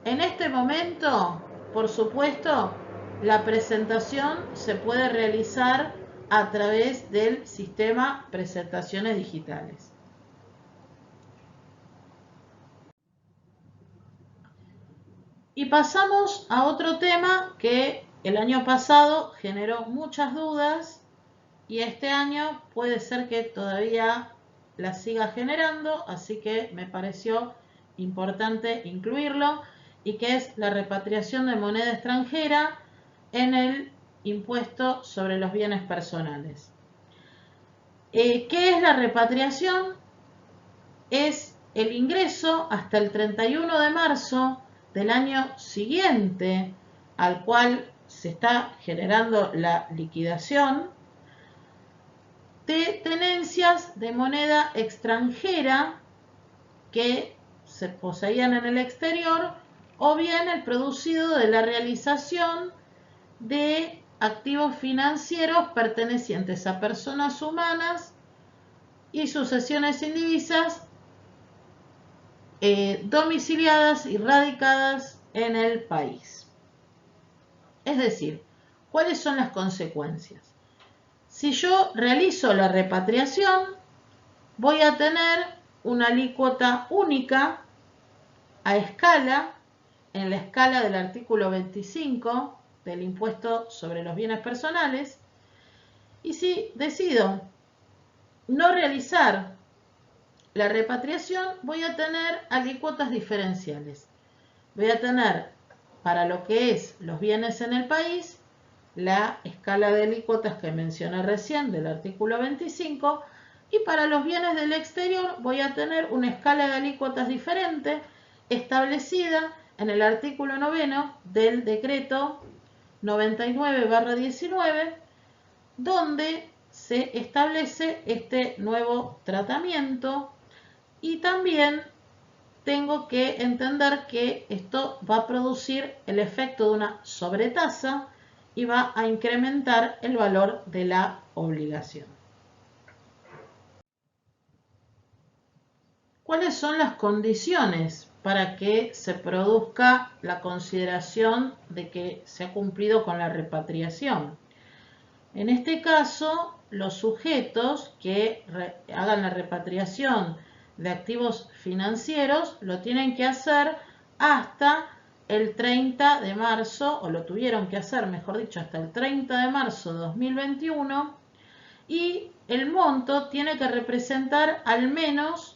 En este momento, por supuesto, la presentación se puede realizar a través del sistema presentaciones digitales. Y pasamos a otro tema que el año pasado generó muchas dudas y este año puede ser que todavía las siga generando, así que me pareció importante incluirlo, y que es la repatriación de moneda extranjera en el impuesto sobre los bienes personales. ¿Qué es la repatriación? Es el ingreso hasta el 31 de marzo del año siguiente al cual se está generando la liquidación de tenencias de moneda extranjera que se poseían en el exterior, o bien el producido de la realización de activos financieros pertenecientes a personas humanas y sucesiones indivisas domiciliadas y radicadas en el país. Es decir, ¿cuáles son las consecuencias? Si yo realizo la repatriación, voy a tener una alícuota única a escala, en la escala del artículo 25 del impuesto sobre los bienes personales, y si decido no realizar la repatriación, voy a tener alícuotas diferenciales. Voy a tener, para lo que es los bienes en el país, la escala de alícuotas que mencioné recién del artículo 25, y para los bienes del exterior voy a tener una escala de alícuotas diferente establecida en el artículo 9 del decreto 99/19, donde se establece este nuevo tratamiento. Y también tengo que entender que esto va a producir el efecto de una sobretasa y va a incrementar el valor de la obligación. ¿Cuáles son las condiciones para que se produzca la consideración de que se ha cumplido con la repatriación? En este caso, los sujetos que hagan la repatriación de activos financieros lo tienen que hacer hasta el 30 de marzo, o lo tuvieron que hacer, mejor dicho, hasta el 30 de marzo de 2021, y el monto tiene que representar al menos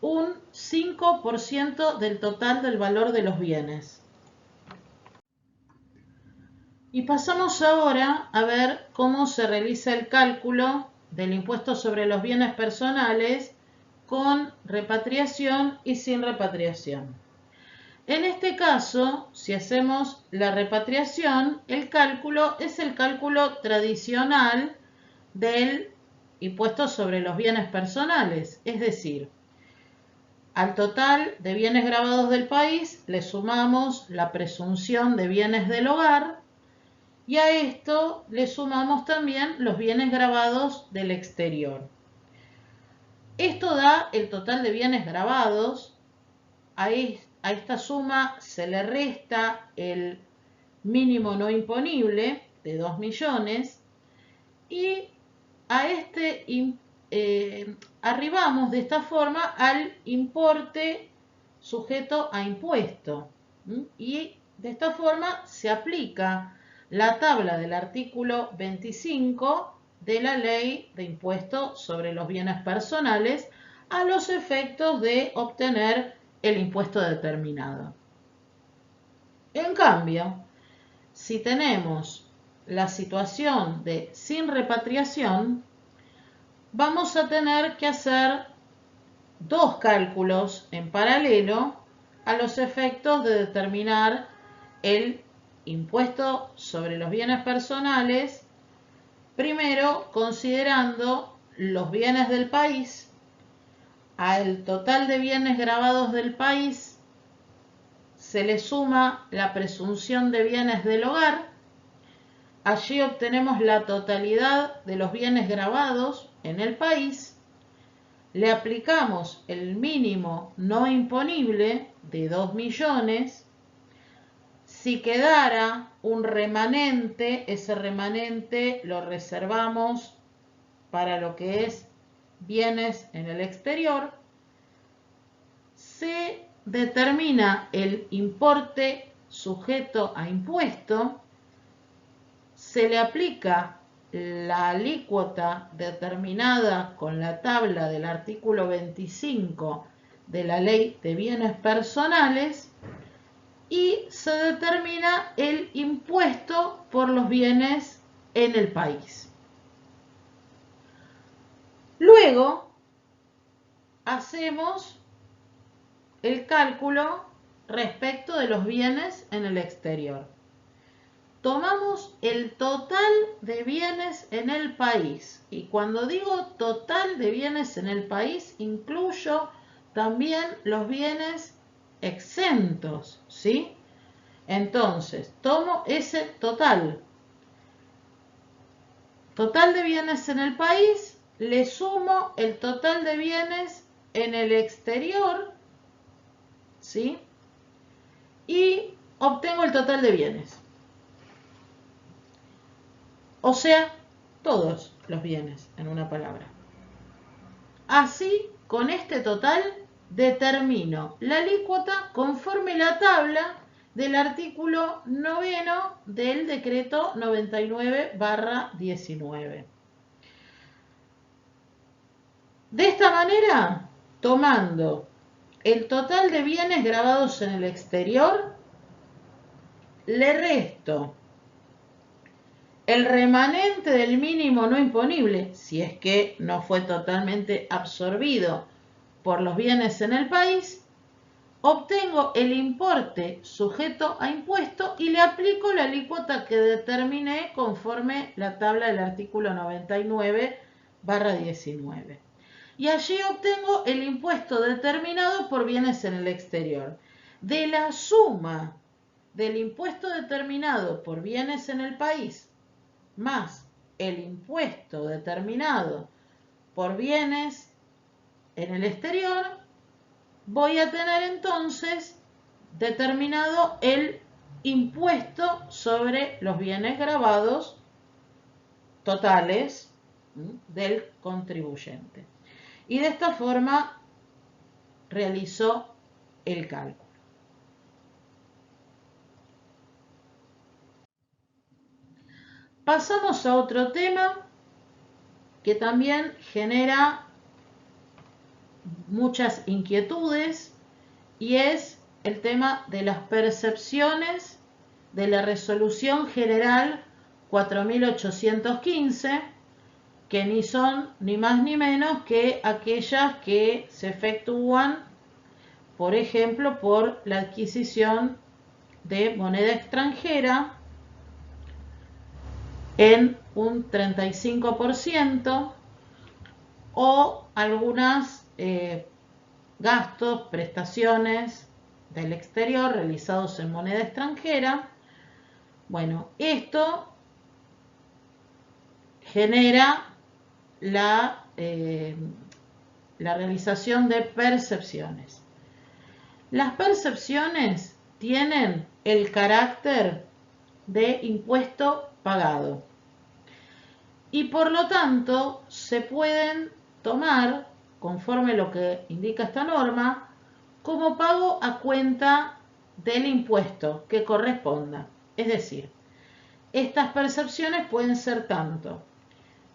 un 5% del total del valor de los bienes. Y pasamos ahora a ver cómo se realiza el cálculo del impuesto sobre los bienes personales con repatriación y sin repatriación. En este caso, si hacemos la repatriación, el cálculo es el cálculo tradicional del impuesto sobre los bienes personales, es decir, al total de bienes gravados del país le sumamos la presunción de bienes del hogar y a esto le sumamos también los bienes gravados del exterior. Esto da el total de bienes gravados. A esta suma se le resta el mínimo no imponible de 2 millones y a este arribamos de esta forma al importe sujeto a impuesto. Y de esta forma se aplica la tabla del artículo 25 de la Ley de Impuesto sobre los Bienes Personales a los efectos de obtener el impuesto determinado. En cambio, si tenemos la situación de sin repatriación, vamos a tener que hacer dos cálculos en paralelo a los efectos de determinar el impuesto sobre los bienes personales, primero considerando los bienes del país, al total de bienes gravados del país se le suma la presunción de bienes del hogar. Allí obtenemos la totalidad de los bienes gravados en el país. Le aplicamos el mínimo no imponible de 2 millones. Si quedara un remanente, ese remanente lo reservamos para lo que es bienes en el exterior. Se determina el importe sujeto a impuesto, se le aplica la alícuota determinada con la tabla del artículo 25 de la Ley de Bienes Personales y se determina el impuesto por los bienes en el país. Luego hacemos el cálculo respecto de los bienes en el exterior. Tomamos el total de bienes en el país y cuando digo total de bienes en el país incluyo también los bienes exentos, ¿sí? Entonces, tomo ese total de bienes en el país, le sumo el total de bienes en el exterior, ¿sí? Y obtengo el total de bienes. O sea, todos los bienes, en una palabra. Así, con este total, determino la alícuota conforme la tabla del artículo 9 del decreto 99/19. De esta manera, tomando el total de bienes gravados en el exterior, le resto el remanente del mínimo no imponible, si es que no fue totalmente absorbido por los bienes en el país, obtengo el importe sujeto a impuesto y le aplico la alícuota que determiné conforme la tabla del artículo 99/19. Y allí obtengo el impuesto determinado por bienes en el exterior. De la suma del impuesto determinado por bienes en el país más el impuesto determinado por bienes en el exterior, voy a tener entonces determinado el impuesto sobre los bienes gravados totales del contribuyente. Y de esta forma realizó el cálculo. Pasamos a otro tema que también genera muchas inquietudes y es el tema de las percepciones de la Resolución General 4815, que ni son ni más ni menos que aquellas que se efectúan por ejemplo, por la adquisición de moneda extranjera en un 35% o algunos gastos, prestaciones del exterior realizados en moneda extranjera. Bueno, esto genera la realización de percepciones. Las percepciones tienen el carácter de impuesto pagado y por lo tanto se pueden tomar, conforme lo que indica esta norma, como pago a cuenta del impuesto que corresponda. Es decir, estas percepciones pueden ser tanto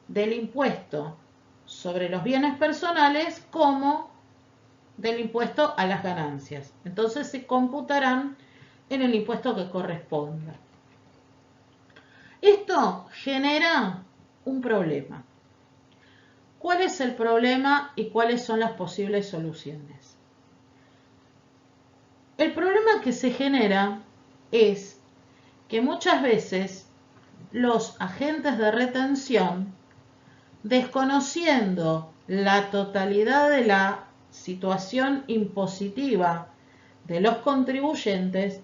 del impuesto sobre los bienes personales como del impuesto a las ganancias. Entonces se computarán en el impuesto que corresponda. Esto genera un problema. ¿Cuál es el problema y cuáles son las posibles soluciones? El problema que se genera es que muchas veces los agentes de retención, desconociendo la totalidad de la situación impositiva de los contribuyentes,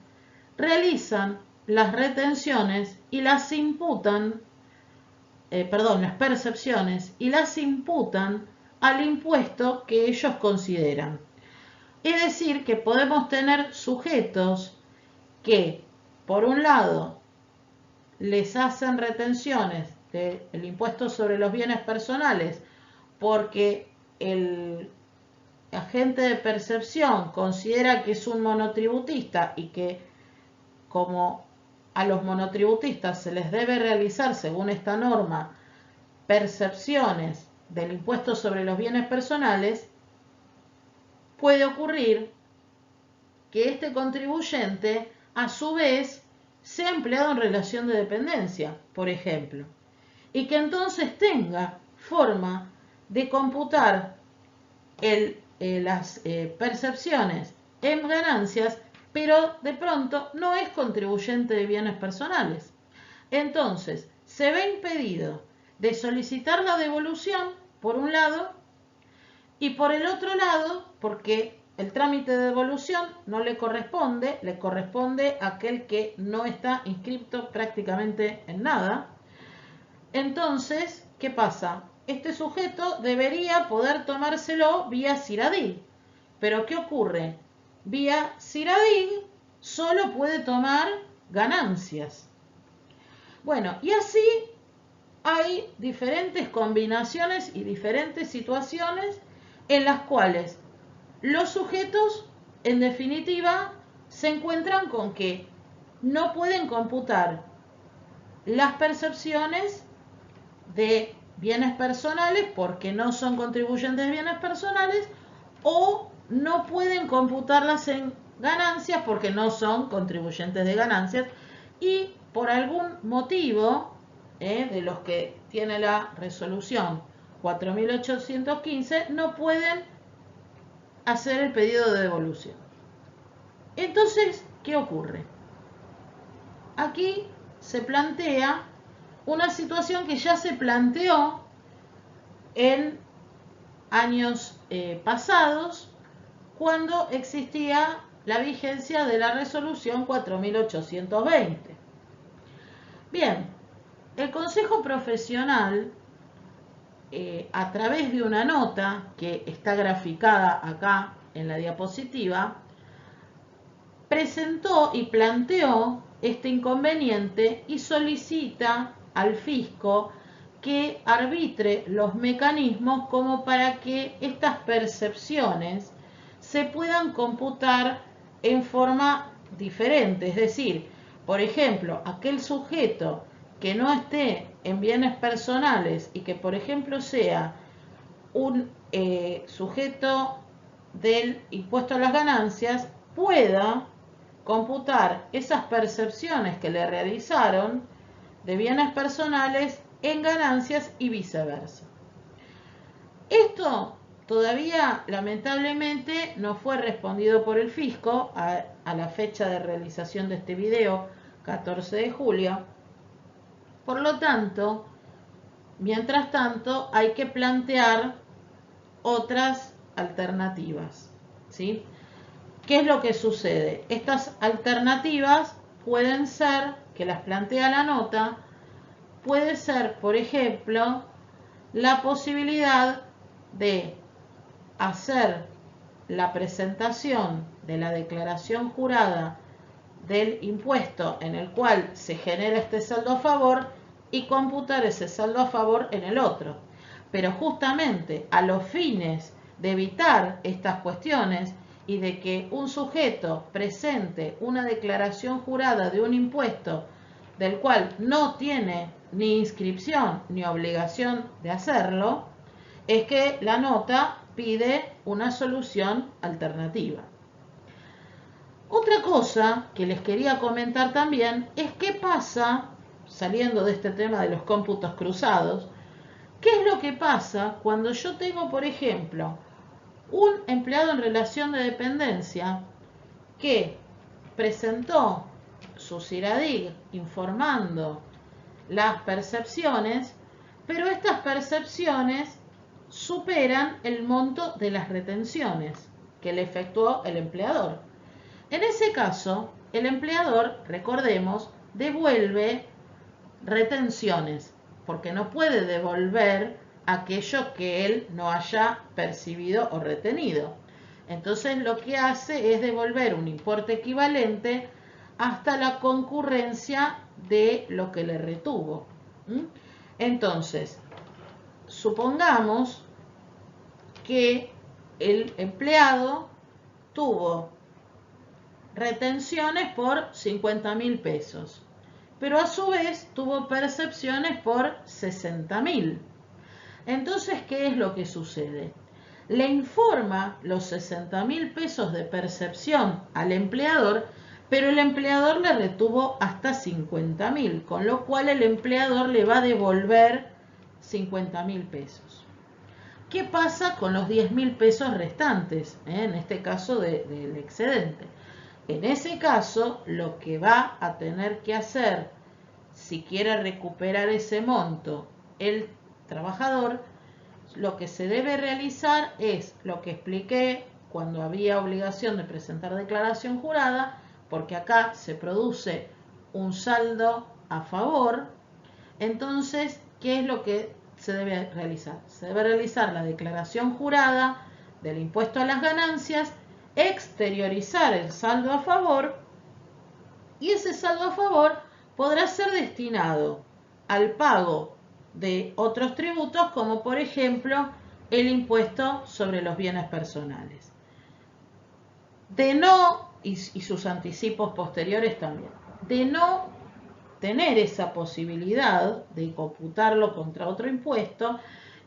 realizan las retenciones y las imputan, las percepciones y las imputan al impuesto que ellos consideran. Es decir, que podemos tener sujetos que, por un lado, les hacen retenciones del impuesto sobre los bienes personales porque el agente de percepción considera que es un monotributista y que como a los monotributistas se les debe realizar, según esta norma, percepciones del impuesto sobre los bienes personales, puede ocurrir que este contribuyente a su vez sea empleado en relación de dependencia, por ejemplo, y que entonces tenga forma de computar las percepciones en ganancias, pero de pronto no es contribuyente de bienes personales. Entonces, se ve impedido de solicitar la devolución, por un lado, y por el otro lado, porque el trámite de devolución no le corresponde a aquel que no está inscripto prácticamente en nada. Entonces, ¿qué pasa? Este sujeto debería poder tomárselo vía CIRADIG. Pero ¿qué ocurre? Vía CIRADIG solo puede tomar ganancias. Bueno, y así hay diferentes combinaciones y diferentes situaciones en las cuales los sujetos, en definitiva, se encuentran con que no pueden computar las percepciones de bienes personales porque no son contribuyentes de bienes personales o no pueden computarlas en ganancias porque no son contribuyentes de ganancias y por algún motivo de los que tiene la resolución 4815 no pueden hacer el pedido de devolución. Entonces, ¿qué ocurre? Aquí se plantea una situación que ya se planteó en años pasados cuando existía la vigencia de la resolución 4820. Bien, el Consejo Profesional, a través de una nota que está graficada acá en la diapositiva, presentó y planteó este inconveniente y solicita al fisco que arbitre los mecanismos como para que estas percepciones se puedan computar en forma diferente. Es decir, por ejemplo, aquel sujeto que no esté en bienes personales y que, por ejemplo, sea un sujeto del impuesto a las ganancias, pueda computar esas percepciones que le realizaron de bienes personales en ganancias y viceversa. Esto todavía lamentablemente no fue respondido por el fisco a la fecha de realización de este video, 14 de julio. Por lo tanto, mientras tanto, hay que plantear otras alternativas, ¿sí? ¿Qué es lo que sucede? Estas alternativas pueden ser, que las plantea la nota, puede ser, por ejemplo, la posibilidad de hacer la presentación de la declaración jurada del impuesto en el cual se genera este saldo a favor y computar ese saldo a favor en el otro. Pero justamente a los fines de evitar estas cuestiones y de que un sujeto presente una declaración jurada de un impuesto del cual no tiene ni inscripción ni obligación de hacerlo, es que la nota pide una solución alternativa. Otra cosa que les quería comentar también es qué pasa, saliendo de este tema de los cómputos cruzados, qué es lo que pasa cuando yo tengo, por ejemplo, un empleado en relación de dependencia que presentó su CIRADIG informando las percepciones, pero estas percepciones superan el monto de las retenciones que le efectuó el empleador. En ese caso, el empleador, recordemos, devuelve retenciones, porque no puede devolver aquello que él no haya percibido o retenido. Entonces lo que hace es devolver un importe equivalente hasta la concurrencia de lo que le retuvo. Entonces, supongamos que el empleado tuvo retenciones por 50.000 pesos, pero a su vez tuvo percepciones por 60.000. Entonces, ¿qué es lo que sucede? Le informa los 60.000 pesos de percepción al empleador, pero el empleador le retuvo hasta 50.000, con lo cual el empleador le va a devolver 50.000 pesos. ¿Qué pasa con los 10.000 pesos restantes? En este caso del excedente. En ese caso, lo que va a tener que hacer, si quiere recuperar ese monto, el trabajador, lo que se debe realizar es lo que expliqué cuando había obligación de presentar declaración jurada, porque acá se produce un saldo a favor. Entonces, ¿qué es lo que se debe realizar? Se debe realizar la declaración jurada del impuesto a las ganancias, exteriorizar el saldo a favor, y ese saldo a favor podrá ser destinado al pago de otros tributos, como por ejemplo el impuesto sobre los bienes personales. De no, y sus anticipos posteriores también, de no tener esa posibilidad de computarlo contra otro impuesto,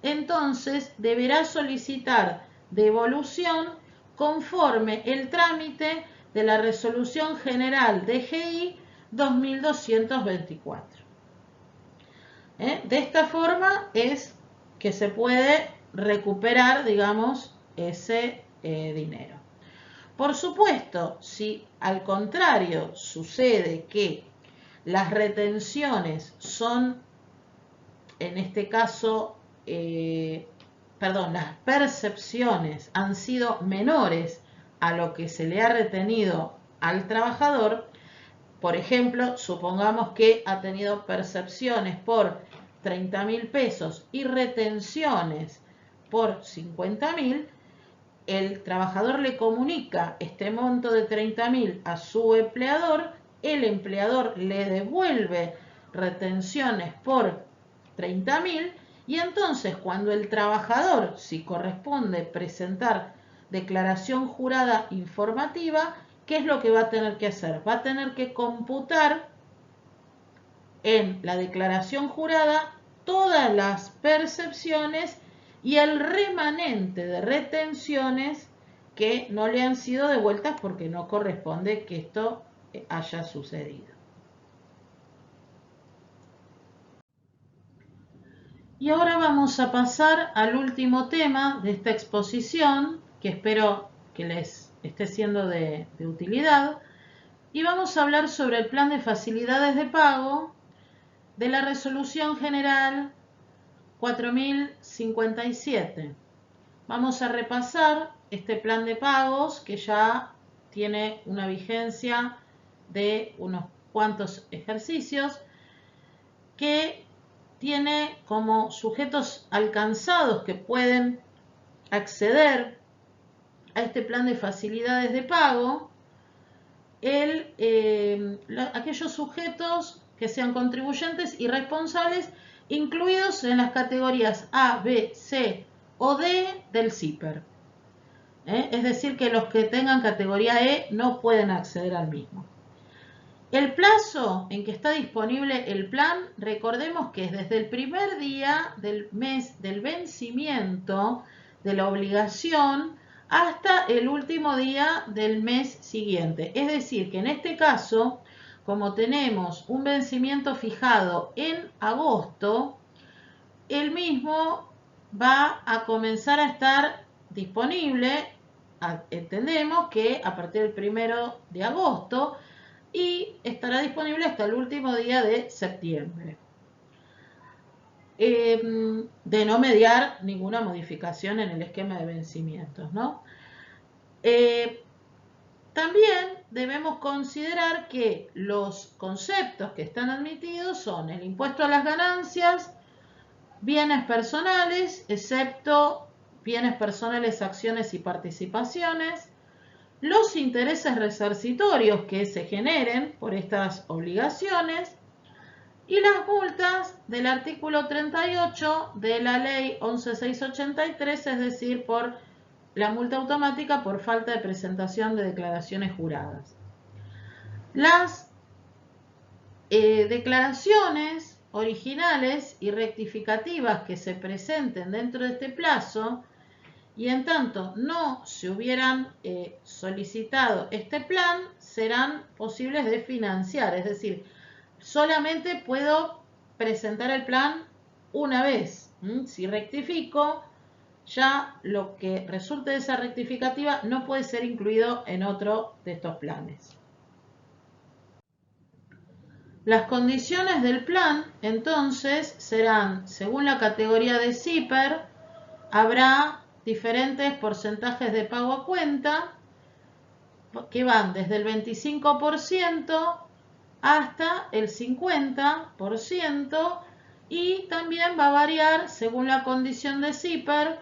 entonces deberá solicitar devolución conforme el trámite de la Resolución General DGI 2224. De esta forma es que se puede recuperar, digamos, ese dinero. Por supuesto, si al contrario sucede que las retenciones son, en este caso, las percepciones han sido menores a lo que se le ha retenido al trabajador. Por ejemplo, supongamos que ha tenido percepciones por 30.000 pesos y retenciones por 50.000, el trabajador le comunica este monto de 30.000 a su empleador, el empleador le devuelve retenciones por 30.000 y entonces cuando el trabajador, si corresponde presentar declaración jurada informativa, ¿qué es lo que va a tener que hacer? Va a tener que computar en la declaración jurada todas las percepciones y el remanente de retenciones que no le han sido devueltas porque no corresponde que esto haya sucedido. Y ahora vamos a pasar al último tema de esta exposición, que espero que les esté siendo de utilidad. Y vamos a hablar sobre el plan de facilidades de pago de la Resolución General 4057. Vamos a repasar este plan de pagos que ya tiene una vigencia de unos cuantos ejercicios, que tiene como sujetos alcanzados que pueden acceder a este plan de facilidades de pago aquellos sujetos que sean contribuyentes y responsables incluidos en las categorías A, B, C o D del CIPER. Es decir, que los que tengan categoría E no pueden acceder al mismo. El plazo en que está disponible el plan, recordemos que es desde el primer día del mes del vencimiento de la obligación hasta el último día del mes siguiente. Es decir, que en este caso, como tenemos un vencimiento fijado en agosto, el mismo va a comenzar a estar disponible, entendemos que a partir del 1 de agosto, y estará disponible hasta el último día de septiembre. De no mediar ninguna modificación en el esquema de vencimientos, ¿no? También debemos considerar que los conceptos que están admitidos son el impuesto a las ganancias, bienes personales, excepto bienes personales, acciones y participaciones, los intereses resarcitorios que se generen por estas obligaciones y las multas del artículo 38 de la ley 11.683, es decir, por la multa automática por falta de presentación de declaraciones juradas. Las declaraciones originales y rectificativas que se presenten dentro de este plazo, y en tanto no se hubieran solicitado este plan, serán posibles de financiar. Es decir, solamente puedo presentar el plan una vez. Si rectifico, ya lo que resulte de esa rectificativa no puede ser incluido en otro de estos planes. Las condiciones del plan, entonces, serán, según la categoría de CIPER, habrá diferentes porcentajes de pago a cuenta que van desde el 25% hasta el 50%, y también va a variar según la condición de CIPER.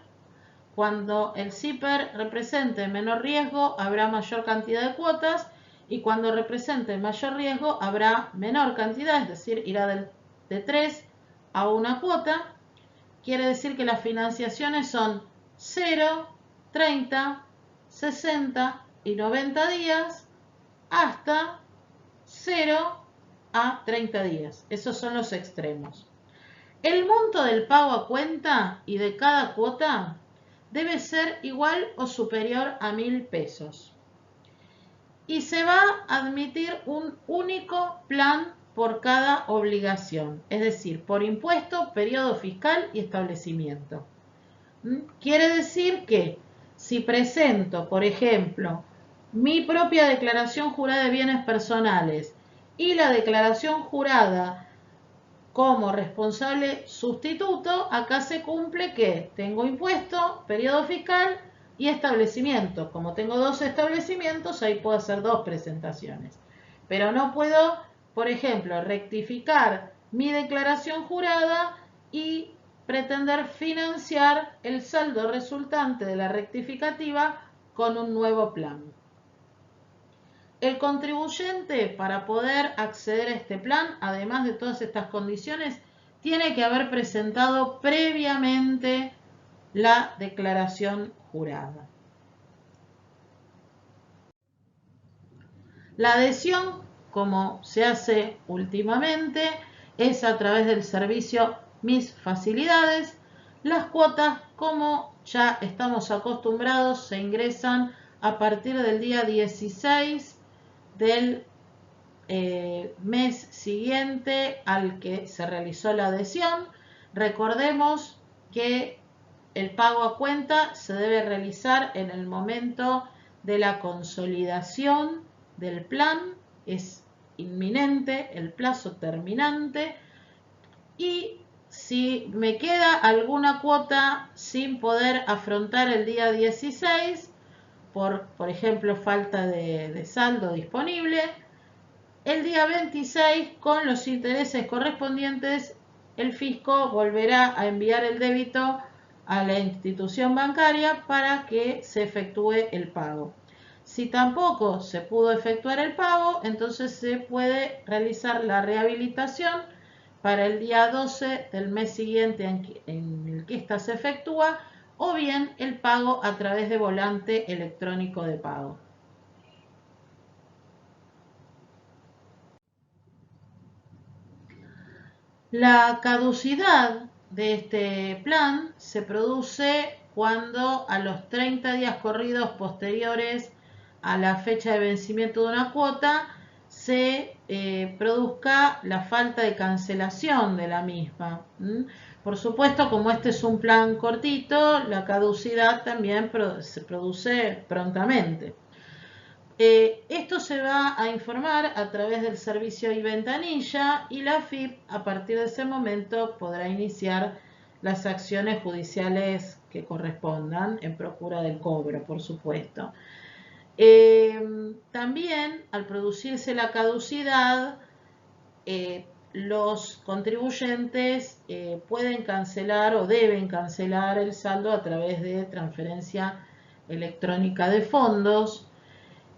Cuando el CIPER represente menor riesgo habrá mayor cantidad de cuotas, y cuando represente mayor riesgo habrá menor cantidad, es decir, irá de 3 a 1 cuota. Quiere decir que las financiaciones son 0, 30, 60 y 90 días hasta 0 a 30 días. Esos son los extremos. El monto del pago a cuenta y de cada cuota debe ser igual o superior a 1.000 pesos. Y se va a admitir un único plan por cada obligación, es decir, por impuesto, periodo fiscal y establecimiento. Quiere decir que si presento, por ejemplo, mi propia declaración jurada de bienes personales y la declaración jurada como responsable sustituto, acá se cumple que tengo impuesto, periodo fiscal y establecimiento. Como tengo 2 establecimientos, ahí puedo hacer 2 presentaciones. Pero no puedo, por ejemplo, rectificar mi declaración jurada y pretender financiar el saldo resultante de la rectificativa con un nuevo plan. El contribuyente, para poder acceder a este plan, además de todas estas condiciones, tiene que haber presentado previamente la declaración jurada. La adhesión, como se hace últimamente, es a través del servicio Mis Facilidades. Las cuotas, como ya estamos acostumbrados, se ingresan a partir del día 16 del mes siguiente al que se realizó la adhesión. Recordemos que el pago a cuenta se debe realizar en el momento de la consolidación del plan, es inminente, el plazo terminante, y si me queda alguna cuota sin poder afrontar el día 16, por ejemplo, falta de saldo disponible, el día 26, con los intereses correspondientes, el fisco volverá a enviar el débito a la institución bancaria para que se efectúe el pago. Si tampoco se pudo efectuar el pago, entonces se puede realizar la rehabilitación para el día 12 del mes siguiente en el que ésta se efectúa, o bien el pago a través de volante electrónico de pago. La caducidad de este plan se produce cuando a los 30 días corridos posteriores a la fecha de vencimiento de una cuota se produzca la falta de cancelación de la misma. Por supuesto, como este es un plan cortito, la caducidad también se produce prontamente. Esto se va a informar a través del servicio iVentanilla, y la AFIP a partir de ese momento podrá iniciar las acciones judiciales que correspondan en procura del cobro, por supuesto. También, al producirse la caducidad, los contribuyentes pueden cancelar o deben cancelar el saldo a través de transferencia electrónica de fondos,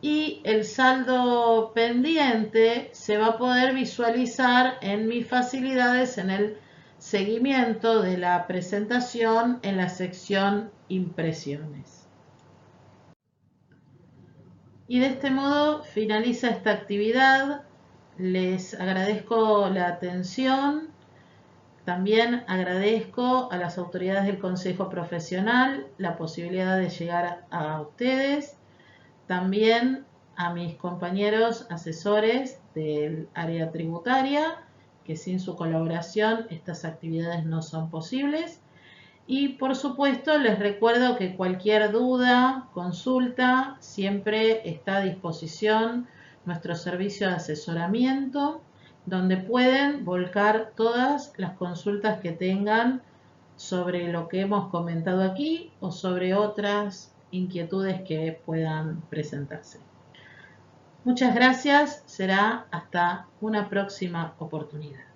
y el saldo pendiente se va a poder visualizar en mis facilidades en el seguimiento de la presentación en la sección impresiones. Y de este modo finaliza esta actividad. Les agradezco la atención. También agradezco a las autoridades del Consejo Profesional la posibilidad de llegar a ustedes. También a mis compañeros asesores del área tributaria, que sin su colaboración estas actividades no son posibles. Y por supuesto les recuerdo que cualquier duda, consulta, siempre está a disposición nuestro servicio de asesoramiento, donde pueden volcar todas las consultas que tengan sobre lo que hemos comentado aquí o sobre otras inquietudes que puedan presentarse. Muchas gracias, será hasta una próxima oportunidad.